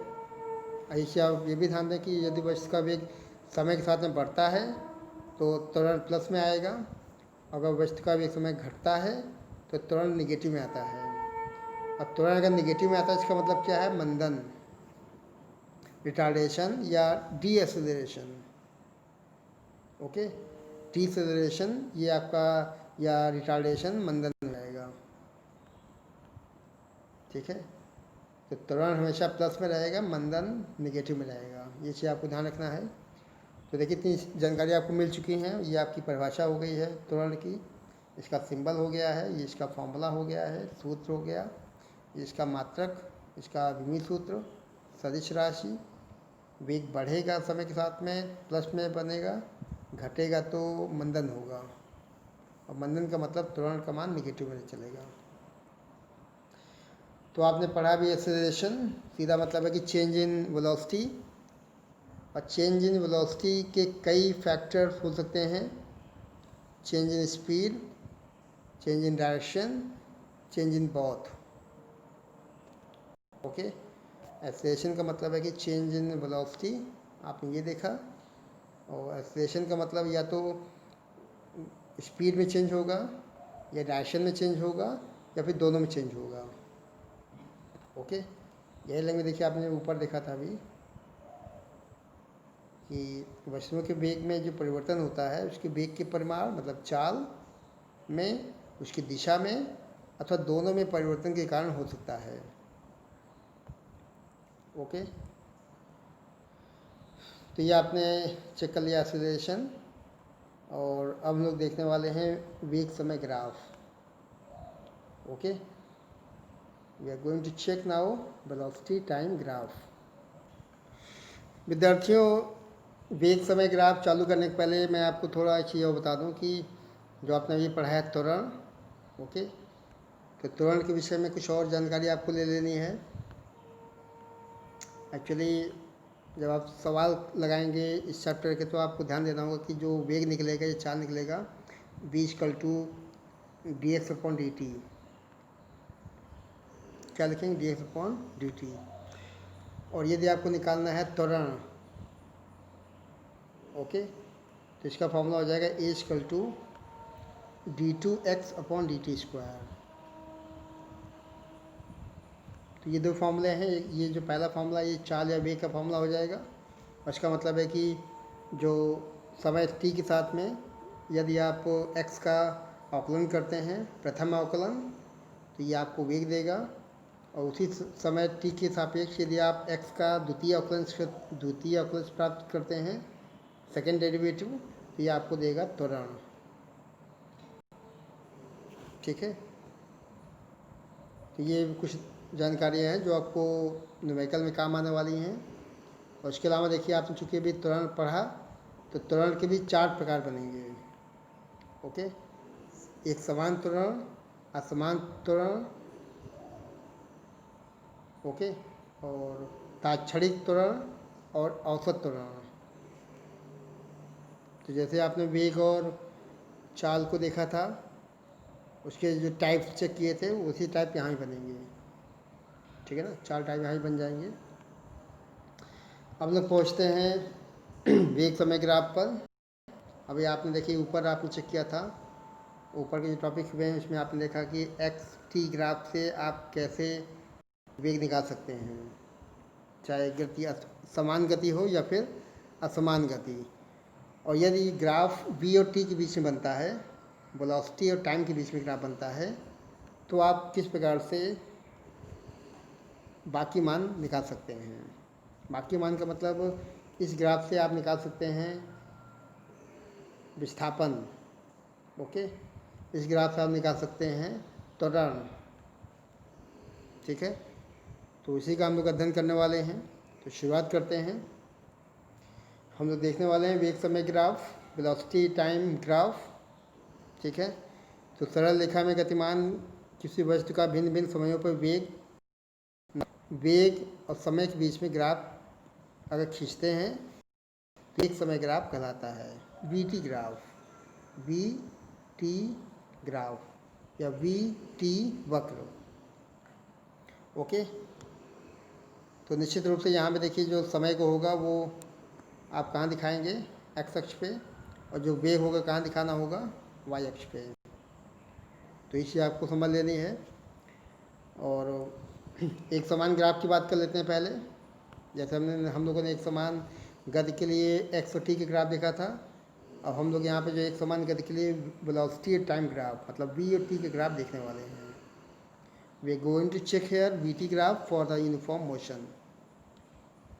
ऐसे आप ये भी ध्यान दें कि यदि वस्तु का वेग समय के साथ में बढ़ता है तो त्वरण प्लस में आएगा, अगर वस्तु का वेग समय घटता है तो त्वरण निगेटिव में आता है। अब त्वरण अगर निगेटिव में आता है इसका मतलब क्या है, मंदन, रिटार्डेशन या डीएसेलरेशन। ओके, डीसेलरेशन ये आपका या रिटार्डेशन मंदन में आएगा। ठीक है, तो त्वरण हमेशा प्लस में रहेगा, मंदन निगेटिव में रहेगा। ये चीज़ आपको ध्यान रखना है। तो देखिए इतनी जानकारी आपको मिल चुकी हैं। ये आपकी परिभाषा हो गई है त्वरण की, इसका सिंबल हो गया है, ये इसका फॉर्मूला हो गया है, सूत्र हो गया, ये इसका मात्रक, इसका विमित सूत्र, सदिश राशि। वेग बढ़ेगा समय के साथ में प्लस में बनेगा, घटेगा तो मंदन होगा, और मंदन का मतलब त्वरण का मान निगेटिव में चलेगा। तो आपने पढ़ा भी एक्सेलरेशन, सीधा मतलब है कि चेंज इन वेलोसिटी। और चेंज इन वेलोसिटी के कई फैक्टर्स हो सकते हैं, change in speed, change in direction, change in both. Okay, acceleration का मतलब है कि चेंज इन वेलोसिटी, आपने ये देखा। और एक्सेलरेशन का मतलब या तो स्पीड में चेंज होगा या डायरेक्शन में चेंज होगा या फिर दोनों में चेंज होगा। ओके, यही लैंग्वेज देखिए आपने ऊपर देखा था अभी कि वस्तुओं के वेग में जो परिवर्तन होता है उसके वेग के परिमाण मतलब चाल में, उसकी दिशा में अथवा दोनों में परिवर्तन के कारण हो सकता है। ओके, तो ये आपने चेक कर लिया एक्सेलरेशन। और अब हम लोग देखने वाले हैं वेग समय graph. Okay, we are going to check now velocity time graph. विद्यार्थियों, वेग समय ग्राफ चालू करने के पहले मैं आपको थोड़ा चीज़ और बता दूं कि जो आपने ये पढ़ा है त्वरण। ओके, तो त्वरण के विषय में कुछ और जानकारी आपको ले लेनी है। एक्चुअली जब आप सवाल लगाएंगे इस चैप्टर के तो आपको ध्यान देना होगा कि जो वेग निकलेगा, ये चाल निकलेगा v=dx/dt। क्या लिखेंगे, dx/dt। और यदि आपको निकालना है त्वरण, ओके, तो इसका फॉर्मूला हो जाएगा a=d2x/dt²। तो ये दो फॉर्मूले हैं। ये जो पहला फॉर्मूला ये चाल या वेग का फॉर्मूला हो जाएगा, इसका मतलब है कि जो समय t के साथ में यदि आप x का अवकलन करते हैं, प्रथम अवकलन, तो ये आपको वेग देगा। और उसी समय t के सापेक्ष यदि आप x का द्वितीय अवकलन प्राप्त करते हैं, सेकेंड डेरिवेटिव, तो ये आपको देगा त्वरण। ठीक है, तो ये कुछ जानकारियाँ हैं जो आपको न्यूमेरिकल में काम आने वाली हैं। और उसके अलावा देखिए, आपने चूँकि अभी त्वरण पढ़ा, तो त्वरण के भी 4 प्रकार बनेंगे। ओके, एक समान त्वरण, असमान त्वरण, ओके, और ताक्षणिक त्वरण और औसत त्वरण। तो जैसे आपने वेग और चाल को देखा था, उसके जो टाइप्स चेक किए थे, उसी टाइप यहाँ ही बनेंगे। ठीक है ना, 4 टाइप यहाँ ही बन जाएंगे। अब लोग पहुँचते हैं वेग समय ग्राफ पर। अभी आपने देखिए ऊपर आपने चेक किया था, ऊपर के जो टॉपिक हुए हैं उसमें आपने देखा कि एक्स टी ग्राफ से आप कैसे वेग निकाल सकते हैं, चाहे गति समान गति हो या फिर असमान गति। और यदि ग्राफ v और t के बीच में बनता है, वेलोसिटी और टाइम के बीच में ग्राफ बनता है, तो आप किस प्रकार से बाकी मान निकाल सकते हैं। बाकी मान का मतलब इस ग्राफ से आप निकाल सकते हैं विस्थापन। ओके, इस ग्राफ से आप निकाल सकते हैं त्वरण। ठीक है, तो इसी का हम लोग अध्ययन करने वाले हैं। तो शुरुआत करते हैं। हम लोग देखने वाले हैं वेग समय ग्राफ, वेलोसिटी टाइम ग्राफ। ठीक है, तो सरल रेखा में गतिमान किसी वस्तु का भिन्न भिन्न समयों पर वेग और समय के बीच में ग्राफ अगर खींचते हैं तो एक समय ग्राफ कहलाता है। वीटी ग्राफ, वीटी ग्राफ या वीटी वक्र। ओके, तो निश्चित रूप से यहाँ पे देखिए जो समय को होगा वो आप कहाँ दिखाएंगे, एक्स अक्ष पे, और जो वेग होगा कहाँ दिखाना होगा, वाई अक्ष पे। तो इसे आपको समझ लेनी है। और एक समान ग्राफ की बात कर लेते हैं पहले। जैसे हम लोगों ने एक समान गति के लिए एक्स और टी के ग्राफ देखा था। अब हम लोग यहाँ पे जो एक समान गति के लिए वेलोसिटी और टाइम ग्राफ मतलब वी और टी के ग्राफ देखने वाले हैं। We are going to check here V T graph for the uniform motion,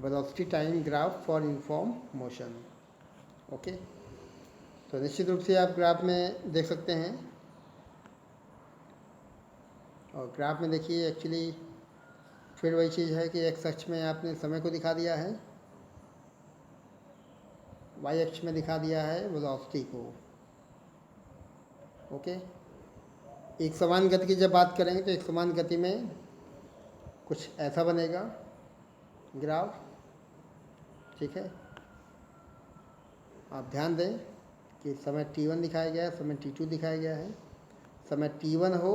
velocity time graph for uniform motion. Okay, तो निश्चित रूप से आप ग्राफ में देख सकते हैं। और ग्राफ में देखिए एक्चुअली फिर वही चीज़ है कि एक्स अक्ष में आपने समय को दिखा दिया है, वाई अक्ष में दिखा दिया है वेलोसिटी को। ओके, एक समान गति की जब बात करेंगे तो एक समान गति में कुछ ऐसा बनेगा ग्राफ। ठीक है, आप ध्यान दें कि समय t1 दिखाया गया है, समय t2 दिखाया गया है। समय t1 हो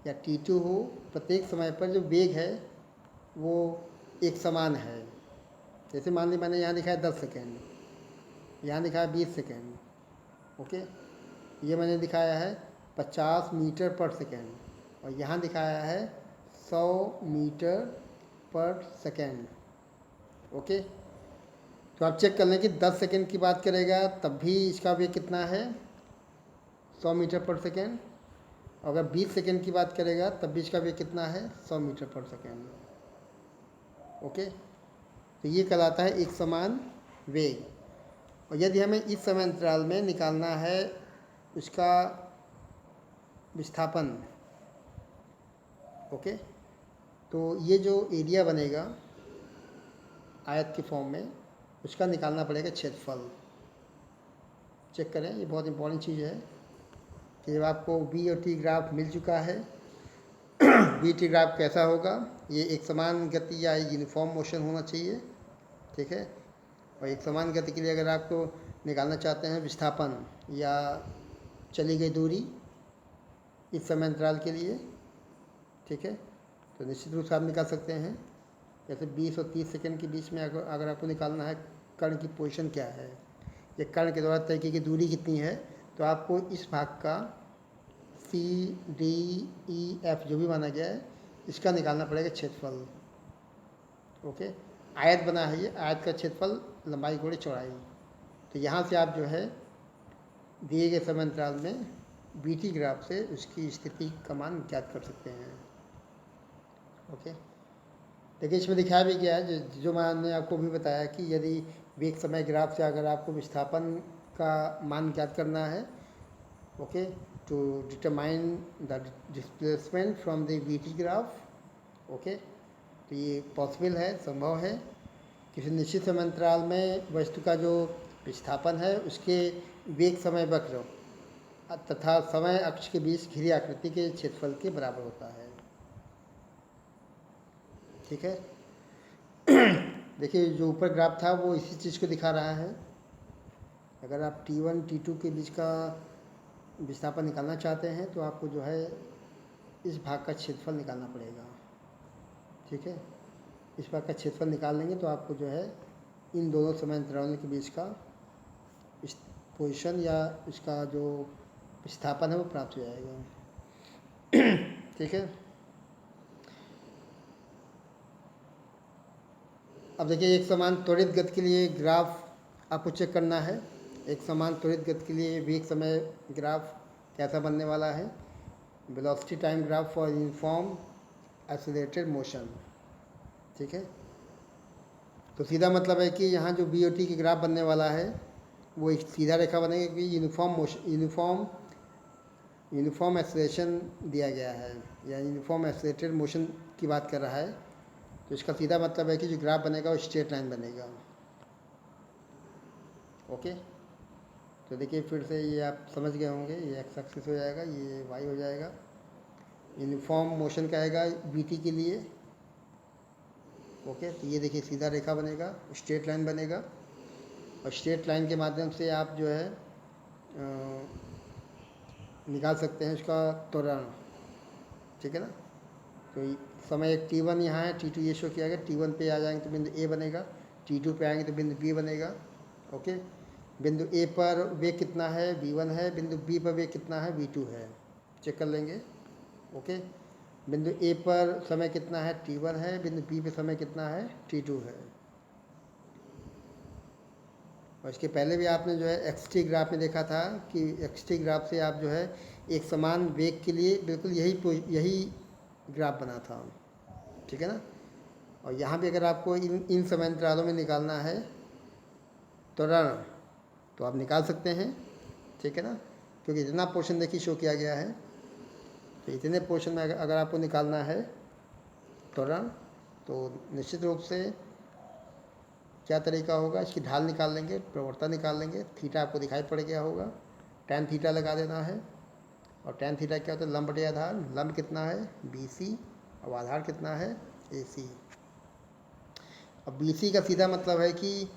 या t2 हो, प्रत्येक समय पर जो वेग है वो एक समान है। जैसे मान ली मैंने यहाँ दिखाया 10 सेकेंड, यहाँ दिखाया 20 सेकेंड। ओके, ये मैंने दिखाया है 50 मीटर पर सेकेंड, और यहाँ दिखाया है 100 मीटर पर सेकेंड। ओके, तो आप चेक कर लें कि 10 सेकेंड की बात करेगा तब भी इसका वेग कितना है, 100 मीटर पर सेकेंड। अगर 20 सेकेंड की बात करेगा तब भी इसका वेग कितना है, 100 मीटर पर सेकेंड। ओके, तो ये कहलाता है एक समान वेग। और यदि हमें इस समय अंतराल में निकालना है उसका विस्थापन, ओके, तो ये जो एरिया बनेगा आयत के फॉर्म में, उसका निकालना पड़ेगा क्षेत्रफल। चेक करें, ये बहुत इंपॉर्टेंट चीज़ है कि जब आपको वी और टी ग्राफ मिल चुका है, वी टी ग्राफ कैसा होगा, ये एक समान गति या यूनिफॉर्म मोशन होना चाहिए। ठीक है, और एक समान गति के लिए अगर आपको निकालना चाहते हैं विस्थापन या चली गई दूरी इस समय अंतराल के लिए, ठीक है, तो निश्चित रूप से आप निकाल सकते हैं। जैसे 20 और 30 सेकंड के बीच में अगर आपको निकालना है कण की पोजीशन क्या है, या कण के द्वारा तय की गई दूरी कितनी है, तो आपको इस भाग का C, D, E, F जो भी माना गया है इसका निकालना पड़ेगा क्षेत्रफल। ओके, आयत बना है, ये आयत का क्षेत्रफल, लंबाई गुणे चौड़ाई। तो यहाँ से आप जो है दिए गए समय अंतराल में बीटी ग्राफ से उसकी स्थिति का मान ज्ञात कर सकते हैं। ओके, देखिए इसमें दिखाया भी गया है जो मैंने आपको भी बताया कि यदि वेग समय ग्राफ से अगर आपको विस्थापन का मान ज्ञात करना है, okay, to determine the displacement from the VT graph, okay, तो ये पॉसिबल है, संभव है। किसी निश्चित समय अंतराल में वस्तु का जो विस्थापन है उसके वेग समय वक्र तथा समय अक्ष के बीच घिरी आकृति के क्षेत्रफल के बराबर होता है। ठीक है, देखिए जो ऊपर ग्राफ था वो इसी चीज़ को दिखा रहा है। अगर आप T1 T2 के बीच का विस्थापन निकालना चाहते हैं तो आपको जो है इस भाग का क्षेत्रफल निकालना पड़ेगा। ठीक है, इस भाग का क्षेत्रफल निकाल लेंगे तो आपको जो है इन दोनों समय अंतरालों के बीच का इस पोजीशन या इसका जो विस्थापन है वो प्राप्त हो जाएगा। ठीक है, अब देखिए एक समान त्वरित गति के लिए ग्राफ आपको चेक करना है। एक समान त्वरित गति के लिए वेग समय ग्राफ कैसा बनने वाला है? Velocity time graph for uniform accelerated motion. ठीक है, तो सीधा मतलब है कि यहाँ जो बी ओ टी की ग्राफ बनने वाला है वो एक सीधा रेखा बनेगा कि यूनिफॉर्म मोशन, यूनिफॉर्म एक्सीलरेशन दिया गया है या यूनिफॉर्म एक्सीलरेटेड मोशन की बात कर रहा है। तो इसका सीधा मतलब है कि जो ग्राफ बनेगा वो स्ट्रेट लाइन बनेगा। ओके, तो देखिए फिर से ये आप समझ गए होंगे, ये एक्स एक्सिस हो जाएगा, ये वाई हो जाएगा। यूनिफॉर्म मोशन का आएगा बी टी के लिए। ओके, तो ये देखिए सीधा रेखा बनेगा, स्ट्रेट लाइन बनेगा और स्ट्रेट लाइन के माध्यम से आप जो है निकाल सकते हैं उसका त्वरण। ठीक है ना, तो समय एक T1 यहाँ है, T2 ये शो किया गया, T1 पे आ जाएंगे तो बिंदु A बनेगा, T2 पे आएंगे तो बिंदु B बनेगा। ओके, बिंदु A पर वेग कितना है? V1 है। बिंदु B पर वेग कितना है? V2 है। चेक कर लेंगे। ओके, बिंदु A पर समय कितना है? T1 है। बिंदु B पे समय कितना है? T2 है। और इसके पहले भी आपने जो है एक्स-टी ग्राफ में देखा था कि एक्स-टी ग्राफ से आप जो है एक समान वेग के लिए बिल्कुल यही ग्राफ बना था। ठीक है ना, और यहाँ भी अगर आपको इन समय अंतरालों में निकालना है त्वरण तो आप निकाल सकते हैं। ठीक है ना, क्योंकि इतना पोर्शन देखिए शो किया गया है, तो इतने पोर्शन में अगर आपको निकालना है त्वरण तो निश्चित रूप से क्या तरीका होगा, इसकी ढाल निकाल लेंगे, प्रवणता निकाल लेंगे। थीटा आपको दिखाई पड़ गया होगा, टैन थीटा लगा देना है। और टैन थीटा क्या होता है? लंब बटे आधार। लंब कितना है? BC, और आधार कितना है? AC। अब BC का सीधा मतलब है कि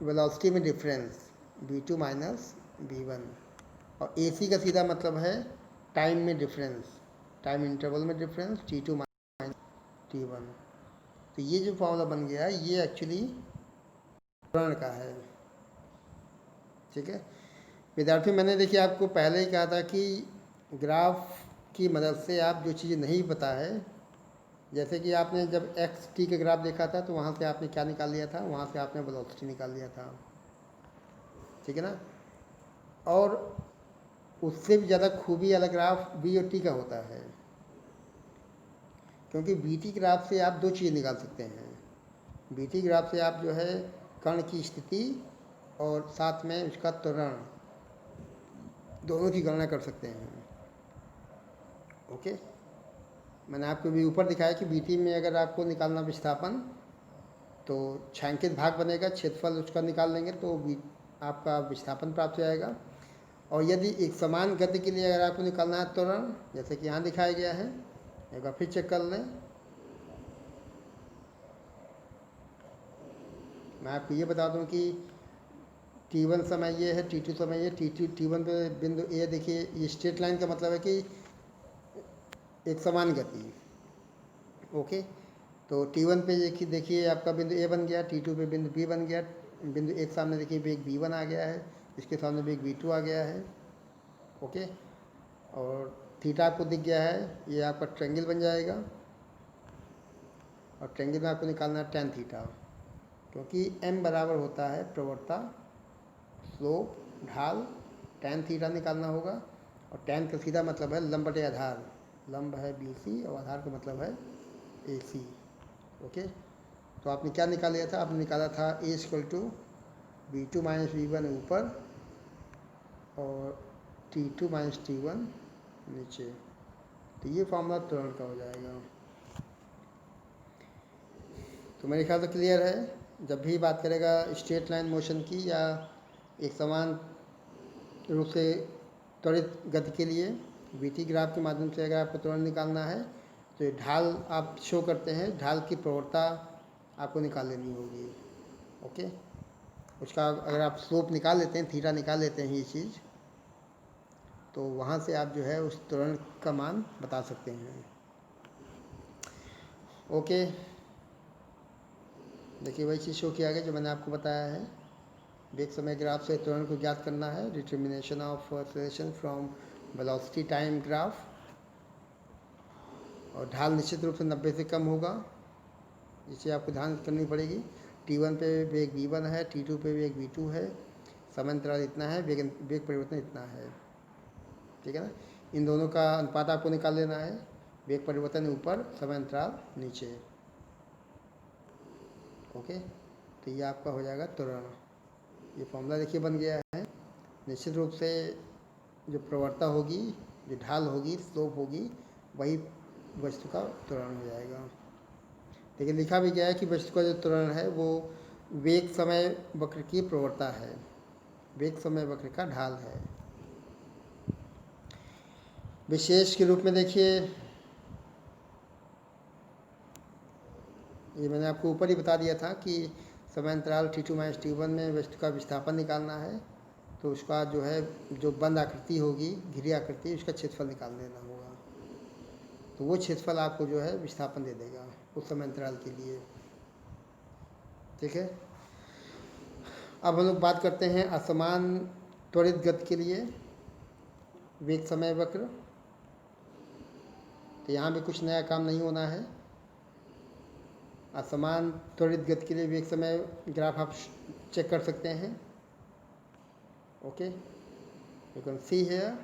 वेलोसिटी में डिफरेंस V2 माइनस V1, और AC का सीधा मतलब है टाइम में डिफरेंस, टाइम इंटरवल में डिफरेंस T2 माइनस T1। तो ये जो फॉर्मूला बन गया है ये एक्चुअली त्वरण का है। ठीक है विद्यार्थी, मैंने देखिए आपको पहले ही कहा था कि ग्राफ की मदद से आप जो चीज़ें नहीं पता है, जैसे कि आपने जब एक्स टी का ग्राफ देखा था तो वहाँ से आपने क्या निकाल लिया था? वहाँ से आपने वेलोसिटी निकाल लिया था। ठीक है ना, और उससे भी ज़्यादा खूबी वाला ग्राफ बी और टी का होता है, क्योंकि बी टी ग्राफ से आप दो चीज़ें निकाल सकते हैं। बी टी ग्राफ से आप जो है कण की स्थिति और साथ में उसका त्वरण दोनों की गणना कर सकते हैं। ओके, मैंने आपको भी ऊपर दिखाया कि बीटी में अगर आपको निकालना विस्थापन तो छायांकित भाग बनेगा, क्षेत्रफल उसका निकाल लेंगे तो आपका विस्थापन प्राप्त हो जाएगा। और यदि एक समान गति के लिए अगर आपको निकालना है त्वरण, जैसे कि यहाँ दिखाया गया है, एक बार फिर चेक कर लें। मैं आपको ये बता दूं कि T1 समय ये है, T2 समय ये, T1 पे बिंदु A देखिए, ये स्ट्रेट लाइन का मतलब है कि एक समान गति। ओके, तो T1 पे देखिए आपका बिंदु A बन गया, T2 पे बिंदु B बन गया, बिंदु एक सामने देखिए वेग V1 आ गया है, इसके सामने वेग V2 आ गया है। ओके, और थीटा आपको दिख गया है, ये आपका ट्रायंगल बन जाएगा। और ट्रायंगल में आपको निकालना है tan थीटा, क्योंकि m बराबर होता है प्रवणता, स्लोप, ढाल, tan थीटा निकालना होगा। और tan का सीधा मतलब है लंब बटे आधार, लंब है BC और आधार का मतलब है AC। ओके, तो आपने क्या निकाल लिया था, आपने निकाला था A = B2 - B1 ऊपर और T2 - T1 नीचे। तो ये फॉर्मूला त्वरण का हो जाएगा। तो मेरे ख्याल से क्लियर है। जब भी बात करेगा स्ट्रेट लाइन मोशन की या एक समान रूप से त्वरित गति के लिए VT ग्राफ के माध्यम से अगर आपको त्वरण निकालना है तो ये ढाल आप शो करते हैं, ढाल की प्रवणता आपको निकाल लेनी होगी। ओके, उसका अगर आप स्लोप निकाल लेते हैं, थीटा निकाल लेते हैं ये चीज़, तो वहाँ से आप जो है उस त्वरण का मान बता सकते हैं। ओके, देखिए वही चीज़ शो किया गया जो मैंने आपको बताया है। वेग समय ग्राफ से त्वरण को ज्ञात करना है, determination of acceleration from velocity time graph. और ढाल निश्चित रूप से 90 से कम होगा, जिसे आपको ध्यान करनी पड़ेगी। T1 पे वेग V1 है, T2 पे वेग V2 है, समय अंतराल इतना है, वेग परिवर्तन इतना है। ठीक है ना, इन दोनों का अनुपात आपको निकाल लेना है, वेग परिवर्तन ऊपर, समय अंतराल नीचे। ओके, तो ये आपका हो जाएगा त्वरण। ये फॉर्मूला देखिए बन गया है। निश्चित रूप से जो प्रवणता होगी, जो ढाल होगी, स्लोप होगी, वही वस्तु का त्वरण हो जाएगा। लेकिन लिखा भी गया है कि वस्तु का जो त्वरण है वो वेग समय वक्र की प्रवणता है, वेग समय वक्र का ढाल है। विशेष के रूप में देखिए, ये मैंने आपको ऊपर ही बता दिया था कि समय अंतराल T2 - T1 में वस्तु का विस्थापन निकालना है, तो उसका जो है जो बंद आकृति होगी, घिरी आकृति, उसका क्षेत्रफल निकाल लेना होगा। तो वो क्षेत्रफल आपको जो है विस्थापन दे देगा उस समय अंतराल के लिए। ठीक है, अब हम लोग बात करते हैं असमान त्वरित गति के लिए वेग समय वक्र। तो यहाँ भी कुछ नया काम नहीं होना है। असमान त्वरित गति के लिए वेग समय ग्राफ आप चेक कर सकते हैं। ओके, यू कैन सी है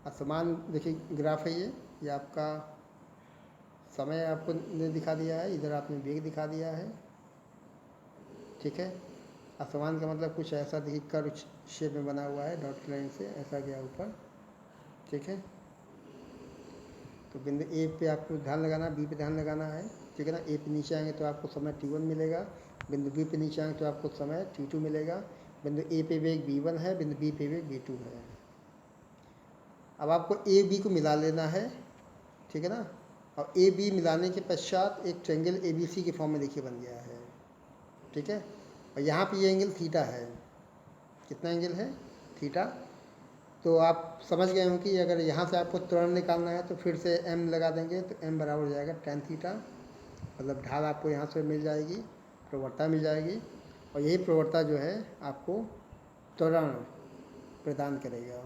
असमान, देखिए ग्राफ है ये आपका समय आपको ने दिखा दिया है, इधर आपने वेग दिखा दिया है। ठीक है, असमान का मतलब कुछ ऐसा देखिए कर्व शेप में बना हुआ है, डॉट लाइन से ऐसा गया ऊपर। ठीक है, तो बिंदु ए पे आपको ध्यान लगाना, बी पे ध्यान लगाना है। ठीक है ना, ए पे नीचे आएंगे तो आपको समय T1 मिलेगा, बिंदु बी पे नीचे आएंगे तो आपको समय T2 मिलेगा। बिंदु ए पे वेग V1 है, बिंदु बी पे वेग V2 है। अब आपको ए बी को मिला लेना है। ठीक है ना, और ए बी मिलाने के पश्चात एक ट्रायंगल ABC के फॉर्म में देखिए बन गया है। ठीक है, और यहाँ पे ये एंगल थीटा है। कितना एंगल है? थीटा। तो आप समझ गए हो कि अगर यहाँ से आपको त्वरण निकालना है तो फिर से m लगा देंगे, तो m बराबर हो जाएगा tan थीटा, मतलब ढाल आपको यहाँ से मिल जाएगी, प्रवणता मिल जाएगी, और यही प्रवणता जो है आपको त्वरण प्रदान करेगा।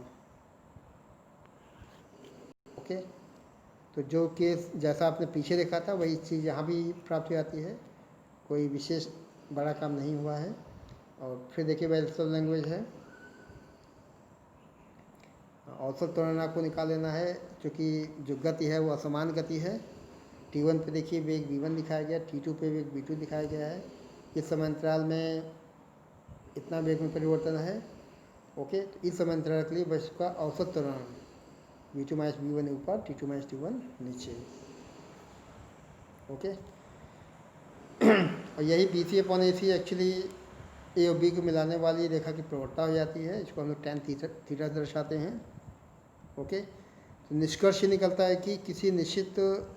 ओके, तो जो केस जैसा आपने पीछे देखा था वही चीज़ यहाँ भी प्राप्त हो जाती है, कोई विशेष बड़ा काम नहीं हुआ है। और फिर देखिए वेल्सर लैंग्वेज है, औसत त्वरण आपको निकाल लेना है, क्योंकि जो गति है वो असमान गति है। T1 पे देखिए वेग V1 दिखाया गया, T2 पे वेग V2 दिखाया गया है। इस समय अंतराल में इतना वेग में परिवर्तन है। ओके, तो इस समय अंतराल के लिए वस्तु का औसत त्वरण V2 - V1 ऊपर, T2 - T1 नीचे। ओके, और यही BC/AC एक्चुअली ए और बी को मिलाने वाली रेखा की प्रवणता हो जाती है। इसको हम लोग tan थीटा दर्शाते हैं। ओके, तो निष्कर्ष निकलता है कि किसी निश्चित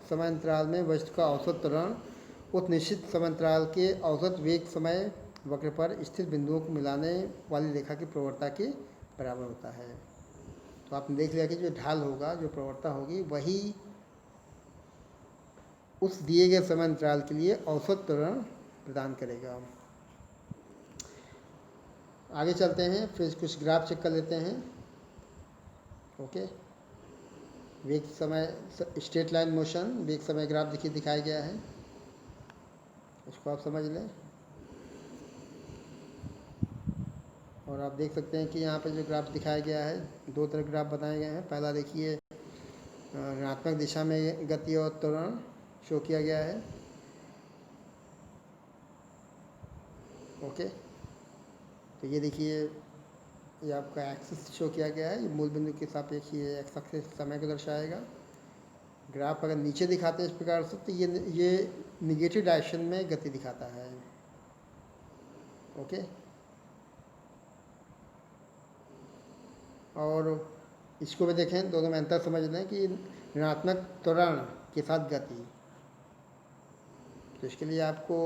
समय अंतराल में वस्तु का औसत त्वरण उस निश्चित समय अंतराल के औसत वेग समय वक्र पर स्थित बिंदुओं को मिलाने वाली रेखा की प्रवणता के बराबर होता है। तो आपने देख लिया कि जो ढाल होगा, जो प्रवणता होगी, वही उस दिए गए समय अंतराल के लिए औसत त्वरण प्रदान करेगा। आगे चलते हैं, फिर कुछ ग्राफ चेक कर लेते हैं। ओके, वेग समय स्ट्रेट लाइन मोशन वेग समय ग्राफ देखिए दिखाया गया है। इसको आप समझ लें। और आप देख सकते हैं कि यहाँ पे जो ग्राफ दिखाया गया है, दो तरह ग्राफ बनाए गए हैं। पहला देखिए ऋणात्मक दिशा में गति और त्वरण शो किया गया है। ओके, तो ये देखिए ये आपका एक्सिस शो किया गया है। ये मूल बिंदु के सापेक्ष ये एक्स एक्सिस समय को दर्शाएगा। ग्राफ अगर नीचे दिखाते हैं इस प्रकार से तो ये निगेटिव डायरेक्शन में गति दिखाता है। ओके, और इसको भी देखें, दोनों में अंतर समझ लें कि ऋणात्मक त्वरण के साथ गति। तो इसके लिए आपको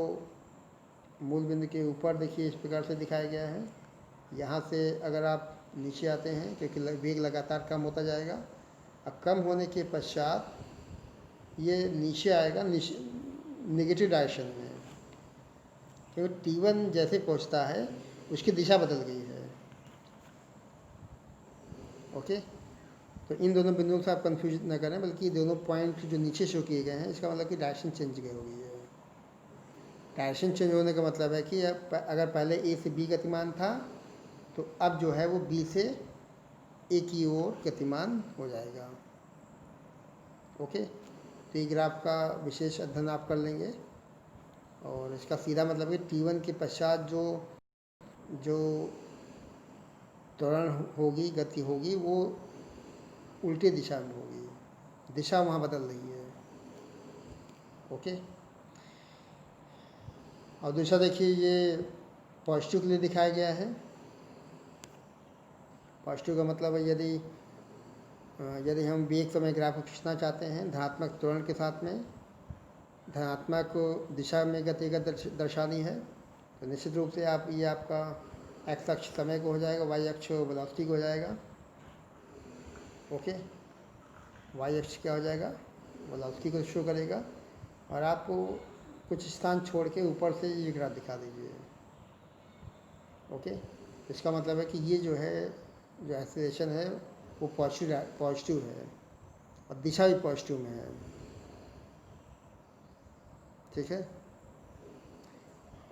मूल बिंदु के ऊपर देखिए इस प्रकार से दिखाया गया है। यहाँ से अगर आप नीचे आते हैं क्योंकि वेग लगातार कम होता जाएगा, और कम होने के पश्चात ये नीचे आएगा निगेटिव डायरेक्शन में, क्योंकि T1 जैसे पहुँचता है उसकी दिशा बदल गई है। ओके, तो इन दोनों बिंदुओं से आप कंफ्यूज न करें, बल्कि दोनों पॉइंट जो नीचे शो किए गए हैं इसका मतलब कि डायरेक्शन चेंज हो गई है। डायरेक्शन चेंज होने का मतलब है कि अगर पहले ए से बी गतिमान था तो अब जो है वो बी से ए की ओर गतिमान हो जाएगा। ओके, तो ये ग्राफ का विशेष अध्ययन आप कर लेंगे। और इसका सीधा मतलब कि T1 के पश्चात जो जो त्वरण होगी, गति होगी, वो उल्टी दिशा में होगी, दिशा वहाँ बदल रही है। ओके, और दूसरा देखिए ये पॉजिटिव के लिए दिखाया गया है। पॉजिटिव का मतलब है यदि हम वेग समय ग्राफ को खींचना चाहते हैं धनात्मक त्वरण के साथ में, धनात्मक दिशा में गति का दर्शानी है, तो निश्चित रूप से ये आपका एक्स अक्ष समय को हो जाएगा, वाई अक्ष वेलोसिटी को हो जाएगा। ओके, वाई अक्ष क्या हो जाएगा, वेलोसिटी को शो करेगा। और आपको कुछ स्थान छोड़ के ऊपर से ये ग्राफ दिखा दीजिए। ओके, इसका मतलब है कि ये जो एक्सेलरेशन है वो पॉजिटिव है और दिशा भी पॉजिटिव में है। ठीक है,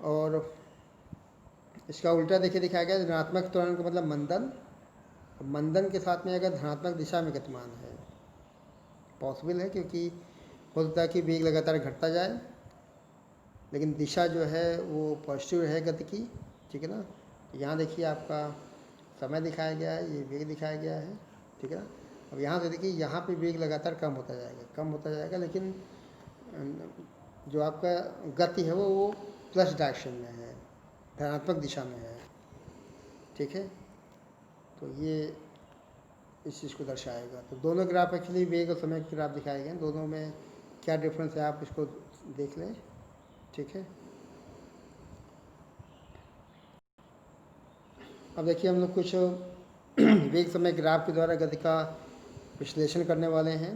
और इसका उल्टा देखिए दिखाया गया ऋणात्मक त्वरण का मतलब मंदन। मंदन के साथ में अगर धनात्मक दिशा में गतिमान है, पॉसिबल है, क्योंकि हो सकता है कि वेग लगातार घटता जाए लेकिन दिशा जो है वो पॉजिटिव है गति की। ठीक है ना, यहाँ देखिए आपका समय दिखाया गया है, ये वेग दिखाया गया है। ठीक है ना, अब यहाँ से देखिए यहाँ पे वेग लगातार कम होता जाएगा, लेकिन जो आपका गति है वो प्लस डायरेक्शन में है, धनात्मक दिशा में है। ठीक है, तो ये इस चीज़ को दर्शाएगा। तो दोनों ग्राफ एक्चुअली वेग और समय के ग्राफ दिखाए गए हैं, दोनों में क्या डिफरेंस है आप इसको देख लें। ठीक है, अब देखिए हम लोग कुछ वेग समय ग्राफ के द्वारा गति का विश्लेषण करने वाले हैं।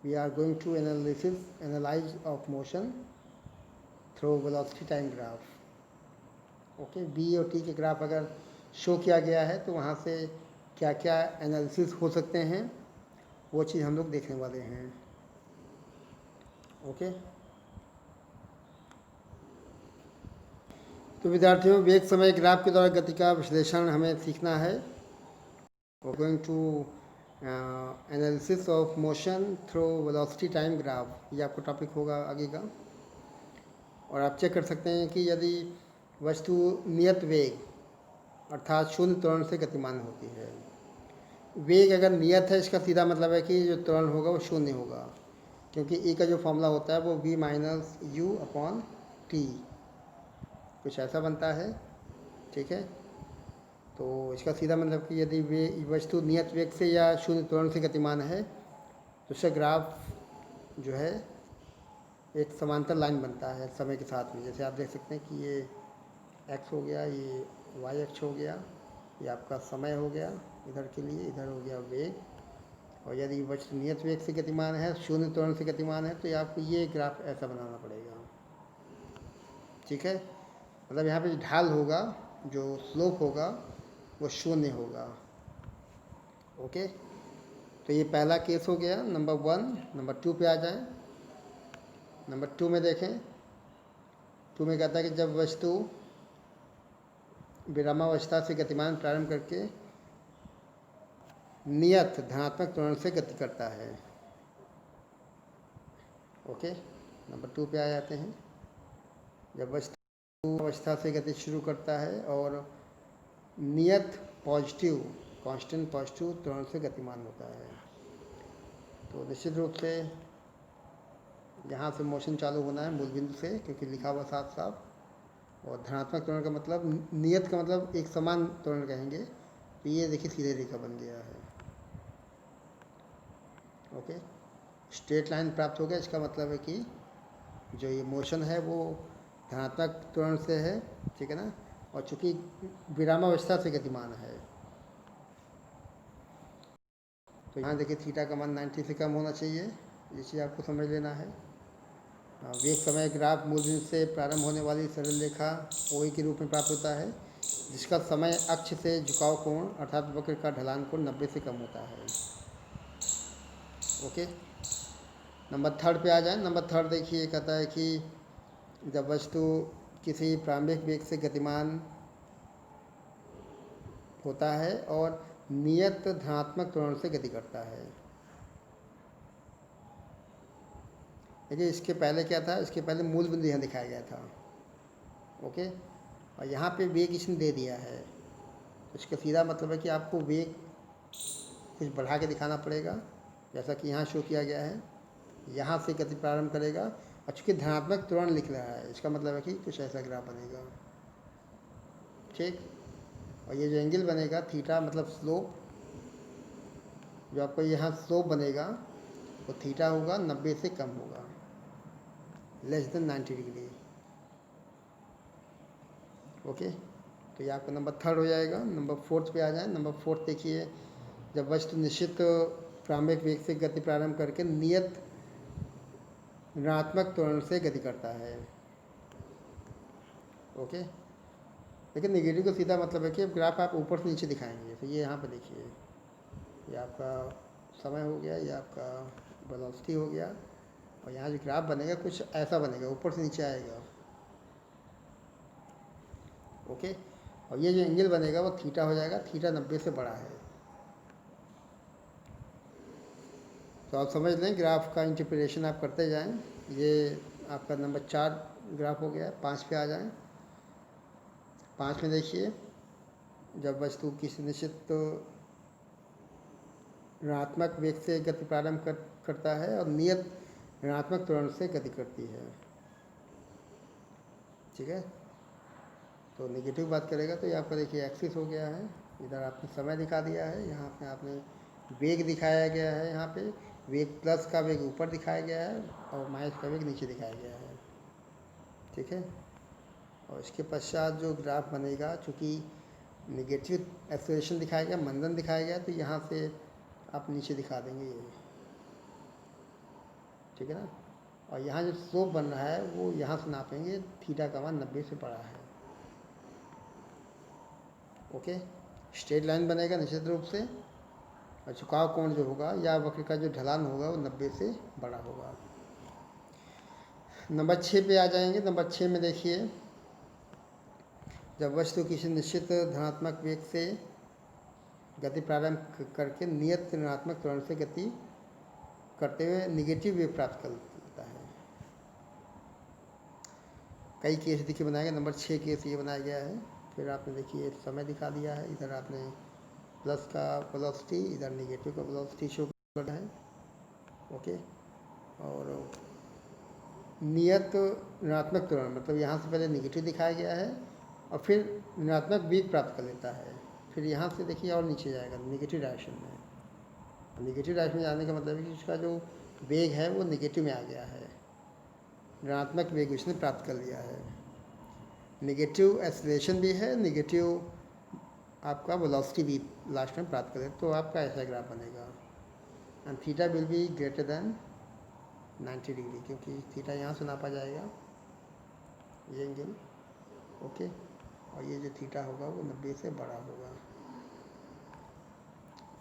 We are going to analyse of motion through velocity time graph. Okay, B और टी के ग्राफ अगर शो किया गया है तो वहाँ से क्या क्या एनालिसिस हो सकते हैं वो चीज़ हम लोग देखने वाले हैं। ओके, तो विद्यार्थियों वेग समय ग्राफ के द्वारा गति का विश्लेषण हमें सीखना है। Going to analysis of motion through velocity time graph, ये आपका टॉपिक होगा आगे का। और आप चेक कर सकते हैं कि यदि वस्तु नियत वेग अर्थात शून्य त्वरण से गतिमान होती है। वेग अगर नियत है इसका सीधा मतलब है कि जो त्वरण होगा वो शून्य होगा, क्योंकि ए का जो फॉर्मूला होता है वो v minus you upon T कुछ ऐसा बनता है। ठीक है, तो इसका सीधा मतलब कि यदि वे वस्तु नियत वेग से या शून्य त्वरण से गतिमान है तो उसका ग्राफ जो है एक समांतर लाइन बनता है समय के साथ में। जैसे आप देख सकते हैं कि ये एक्स हो गया, ये वाई अक्ष हो गया, ये आपका समय हो गया इधर के लिए, इधर हो गया वेग। और यदि वस्तु नियत वेग से गतिमान है, शून्य त्वरण से गतिमान है, तो आपको ये ग्राफ ऐसा बनाना पड़ेगा। ठीक है, मतलब यहाँ पे ढाल होगा, जो स्लोप होगा वो शून्य होगा। ओके, तो ये पहला केस हो गया नंबर 1। नंबर 2 पे आ जाएं। नंबर 2 में देखें 2 में कहता है कि जब वस्तु विरामावस्था से गतिमान प्रारंभ करके नियत धनात्मक त्वरण से गति करता है। ओके, नंबर 2 पे आ जाते हैं। जब वस्तु अवस्था से गति शुरू करता है और नियत पॉजिटिव कांस्टेंट पॉजिटिव त्वरण से गतिमान होता है, तो निश्चित रूप से यहाँ से मोशन चालू होना है मूल बिंदु से, क्योंकि लिखा हुआ साफ साफ। और धनात्मक त्वरण का मतलब, नियत का मतलब एक समान त्वरण कहेंगे, तो ये देखिए सीधे रेखा बन गया है। ओके, स्ट्रेट लाइन प्राप्त हो गया। इसका मतलब है कि जो ये मोशन है वो धनात्मक त्वरण से है, ठीक है ना, और चूंकि विरामावस्था से गतिमान है, तो यहाँ देखिए थीटा का मान 90 से कम होना चाहिए, ये चीज़ आपको समझ लेना है। वेग समय ग्राफ मूल बिंदु से प्रारंभ होने वाली सरल रेखा OA के रूप में प्राप्त होता है, जिसका समय अक्ष से झुकाव कोण अर्थात वक्र का ढलान कोण 90 से कम होता है। ओके, नंबर 3 पे आ जाए। नंबर 3 देखिए, कहता है कि जब वस्तु किसी प्रारंभिक वेग से गतिमान होता है और नियत धनात्मक त्वरण से गति करता है। देखिए इसके पहले क्या था, इसके पहले मूल बिंदु यहाँ दिखाया गया था। ओके, और यहाँ पे वेग इसने दे दिया है, तो इसका सीधा मतलब है कि आपको वेग कुछ बढ़ा के दिखाना पड़ेगा, जैसा कि यहाँ शो किया गया है। यहाँ से गति प्रारंभ करेगा और चूँकि धनात्मक त्वरण लिख रहा है, इसका मतलब है कि कुछ ऐसा ग्राफ बनेगा, ठीक। और ये जो एंगल बनेगा थीटा मतलब स्लोप, जो आपको यहाँ स्लोप बनेगा वो थीटा होगा 90 से कम होगा, लेस देन 90 डिग्री। ओके, तो ये आपका नंबर 3 हो जाएगा। नंबर 4 पे आ जाए। नंबर 4 देखिए, जब वस्तु निश्चित प्रारंभिक वेग से गति प्रारंभ करके नियत ऋणात्मक त्वरण से गति करता है। ओके, लेकिन नेगेटिव का सीधा मतलब है कि अब ग्राफ आप ऊपर से नीचे दिखाएंगे, तो ये यहाँ पे देखिए, ये आपका समय हो गया, ये आपका वेलोसिटी हो गया, और यहाँ जो ग्राफ बनेगा कुछ ऐसा बनेगा, ऊपर से नीचे आएगा। ओके, और ये जो एंगल बनेगा वो थीटा हो जाएगा, थीटा 90 से बड़ा है। तो आप समझ लें, ग्राफ का इंटरप्रिटेशन आप करते जाएं। ये आपका नंबर 4 ग्राफ हो गया। 5 पे आ जाएं। 5 में देखिए, जब वस्तु किसी निश्चित ऋणात्मक वेग से गति प्रारंभ करता है और नियत ऋणात्मक त्वरण से गति करती है, ठीक है। तो नेगेटिव बात करेगा तो ये आपका देखिए एक्सिस हो गया है, इधर आपने समय दिखा दिया है, यहाँ पे आपने वेग दिखाया गया है, यहाँ पे वेग प्लस का वेग ऊपर दिखाया गया है और माइनस का वेग नीचे दिखाया गया है, ठीक है। और इसके पश्चात जो ग्राफ बनेगा, चूँकि नेगेटिव एक्सेलरेशन दिखाया गया, मंदन दिखाया गया, तो यहाँ से आप नीचे दिखा देंगे ये, ठीक है ना। और यहाँ जो स्लोप बन रहा है वो यहाँ से नापेंगे, थीटा का मान 90 से बड़ा है। ओके, स्ट्रेट लाइन बनेगा निश्चित रूप से, और झुकाव कोण जो होगा या वक्र का जो ढलान होगा वो 90 से बड़ा होगा। नंबर 6 पे आ जाएंगे। नंबर 6 में देखिए, जब वस्तु किसी निश्चित धनात्मक वेग से गति प्रारंभ करके नियत ऋणात्मक त्वरण से गति करते हुए निगेटिव वेग प्राप्त करता है। कई केस देखिए बनाया गया, नंबर 6 केस ये बनाया गया है। फिर आपने देखिए समय दिखा दिया है, इधर आपने प्लस का वेलोसिटी, इधर निगेटिव का वेलोसिटी शो करना है। ओके, और नियत ऋणात्मक त्वरण मतलब यहाँ से पहले निगेटिव दिखाया गया है और फिर ऋणात्मक वेग प्राप्त कर लेता है, फिर यहाँ से देखिए और नीचे जाएगा नेगेटिव डायरेक्शन में। नेगेटिव डायरेक्शन में जाने का मतलब है कि उसका जो वेग है वो नेगेटिव में आ गया है, ऋणात्मक वेग उसने प्राप्त कर लिया है। नेगेटिव एक्सेलरेशन भी है, नेगेटिव आपका वेलोसिटी भी लास्ट में प्राप्त करें, तो आपका ऐसा ग्राफ बनेगा। And theta will be greater than 90 degree, क्योंकि थीटा यहाँ से नापा जाएगा, ये एंगल। ओके, और ये जो थीटा होगा वो 90 से बड़ा होगा।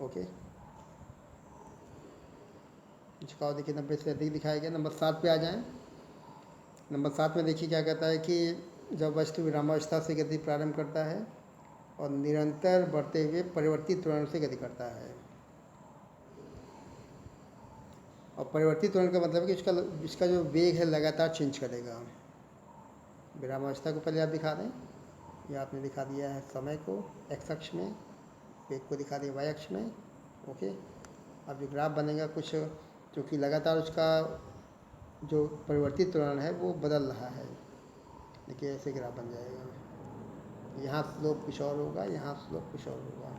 ओके, झुकाव देखिए 90 से अधिक दिखाया गया। नंबर 7 पे आ जाएं। नंबर 7 में देखिए क्या कहता है कि जब वस्तु विरामावस्था से गति प्रारंभ करता है और निरंतर बढ़ते हुए परिवर्तित त्वरण से गति करता है। और परिवर्तित त्वरण का मतलब है कि इसका जो वेग है लगातार चेंज करेगा। विरामावस्था को पहले आप दिखा दें, ये आपने दिखा दिया है समय को एक्स अक्ष में, वेग को दिखा दिया वाई अक्ष में। ओके, अब जो ग्राफ बनेगा कुछ क्योंकि लगातार उसका जो परिवर्तित त्वरण है वो बदल रहा है। देखिए ऐसे ग्राफ बन जाएगा, यहाँ स्लोप कुछ और होगा, यहाँ स्लोप कुछ और होगा,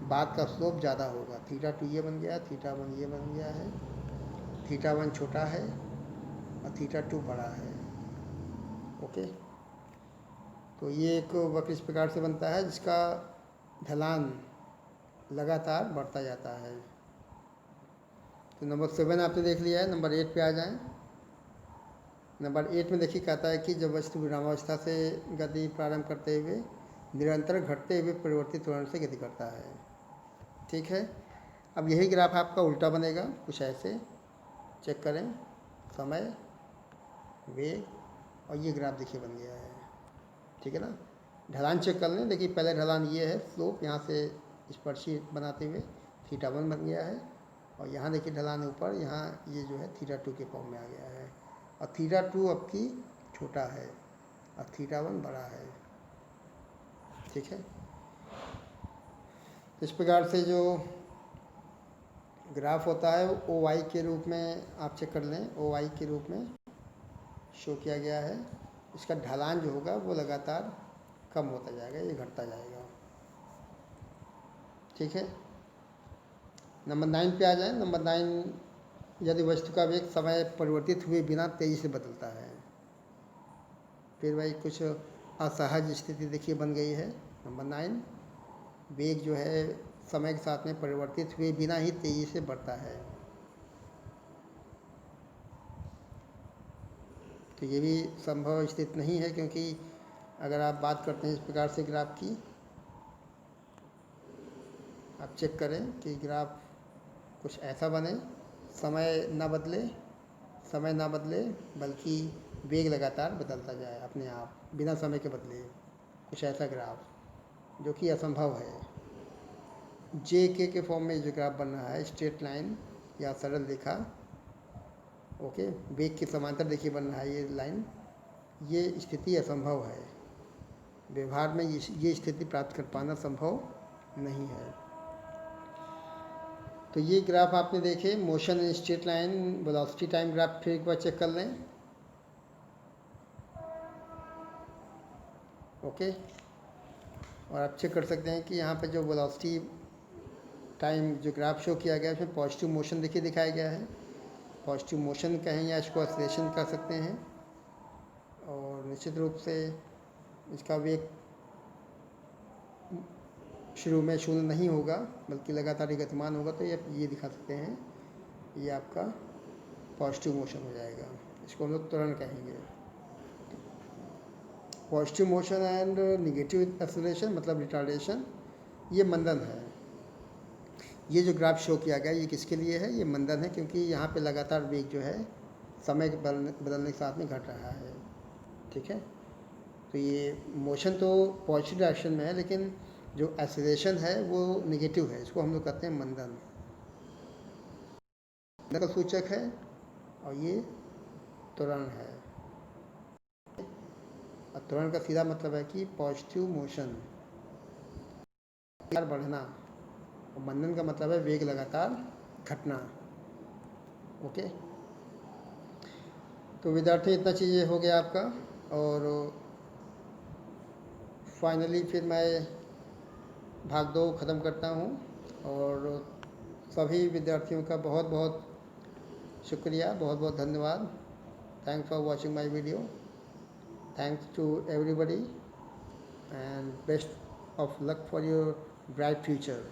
बाद का स्लोप ज़्यादा होगा। थीटा 2 ये बन गया, थीटा 1 ये बन गया है, थीटा 1 छोटा है और थीटा 2 बड़ा है। ओके, तो ये एक वक्र इस प्रकार से बनता है जिसका ढलान लगातार बढ़ता जाता है। तो नंबर 7 आपने देख लिया है। नंबर 8 पे आ जाएं। नंबर 8 में देखिए कहता है कि जब वस्तु विरामावस्था से गति प्रारंभ करते हुए निरंतर घटते हुए परिवर्तित त्वरण से गति करता है। ठीक है, अब यही ग्राफ आपका उल्टा बनेगा कुछ ऐसे। चेक करें, समय, वेग, और ये ग्राफ देखिए बन गया है। ठीक है ना, ढलान चेक कर लें। देखिए पहले ढलान ये है, स्लोप यहाँ से स्पर्शी बनाते हुए थीटा 1 बन गया है, और यहाँ देखिए ढलान ऊपर, यहाँ ये जो है थीटा 2 के फॉर्म में आ गया है, और थीटा 2 अब की छोटा है और थीटा 1 बड़ा है। ठीक है, इस प्रकार से जो ग्राफ होता है ओ वाई के रूप में आप चेक कर लें, ओ वाई के रूप में शो किया गया है। इसका ढलान जो होगा वो लगातार कम होता जाएगा, ये घटता जाएगा। ठीक है, नंबर 9 पे आ जाए। नंबर 9, यदि वस्तु का वेग समय परिवर्तित हुए बिना तेजी से बदलता है, फिर भाई कुछ असहज स्थिति देखिए बन गई है। नंबर 9, वेग जो है समय के साथ में परिवर्तित हुए बिना ही तेजी से बढ़ता है। तो ये भी संभव स्थिति नहीं है, क्योंकि अगर आप बात करते हैं इस प्रकार से ग्राफ की, आप चेक करें कि ग्राफ कुछ ऐसा बने, समय ना बदले, समय ना बदले, बल्कि वेग लगातार बदलता जाए अपने आप बिना समय के बदले, कुछ ऐसा ग्राफ, जो कि असंभव है। जे के फॉर्म में जो ग्राफ बन रहा है, स्ट्रेट लाइन या सरल रेखा, ओके, वेग के समांतर देखिए बन रहा है ये लाइन, ये स्थिति असंभव है। व्यवहार में ये स्थिति प्राप्त कर पाना संभव नहीं है। तो ये ग्राफ आपने देखे, motion in straight line, velocity time graph, फिर एक बार चेक कर लें। ओके, और आप चेक कर सकते हैं कि यहाँ पे जो वेलोसिटी टाइम जो ग्राफ शो किया गया है उसमें पॉजिटिव मोशन देखिए दिखाया गया है। पॉजिटिव मोशन कहें या इसको एक्सेलरेशन कर सकते हैं, और निश्चित रूप से इसका वेग शुरू में शून्य नहीं होगा, बल्कि लगातार ही गतिमान होगा। तो ये दिखा सकते हैं, ये आपका पॉजिटिव मोशन हो जाएगा, इसको हम लोग त्वरण कहेंगे। Positive motion and negative acceleration मतलब रिटार्डेशन, ये मंदन है। ये जो ग्राफ शो किया गया ये किसके लिए है? ये मंदन है, क्योंकि यहाँ पे लगातार वेग जो है समय के बदलने के साथ में घट रहा है। ठीक है, तो ये मोशन तो पॉजिटिव डायरेक्शन में है, लेकिन जो एक्सेलरेशन है वो निगेटिव है, इसको हम लोग कहते हैं मंदन। मंदन का सूचक है, और ये त्वरण है। और त्वरण का सीधा मतलब है कि पॉजिटिव मोशन लगातार बढ़ना, और मंदन का मतलब है वेग लगातार घटना। ओके, तो विद्यार्थी इतना चीज़ें हो गया आपका, और फाइनली फिर मैं भाग 2 ख़त्म करता हूँ। और सभी विद्यार्थियों का बहुत बहुत शुक्रिया, बहुत बहुत धन्यवाद। Thanks for watching my video. Thanks to everybody and best of luck for your bright future.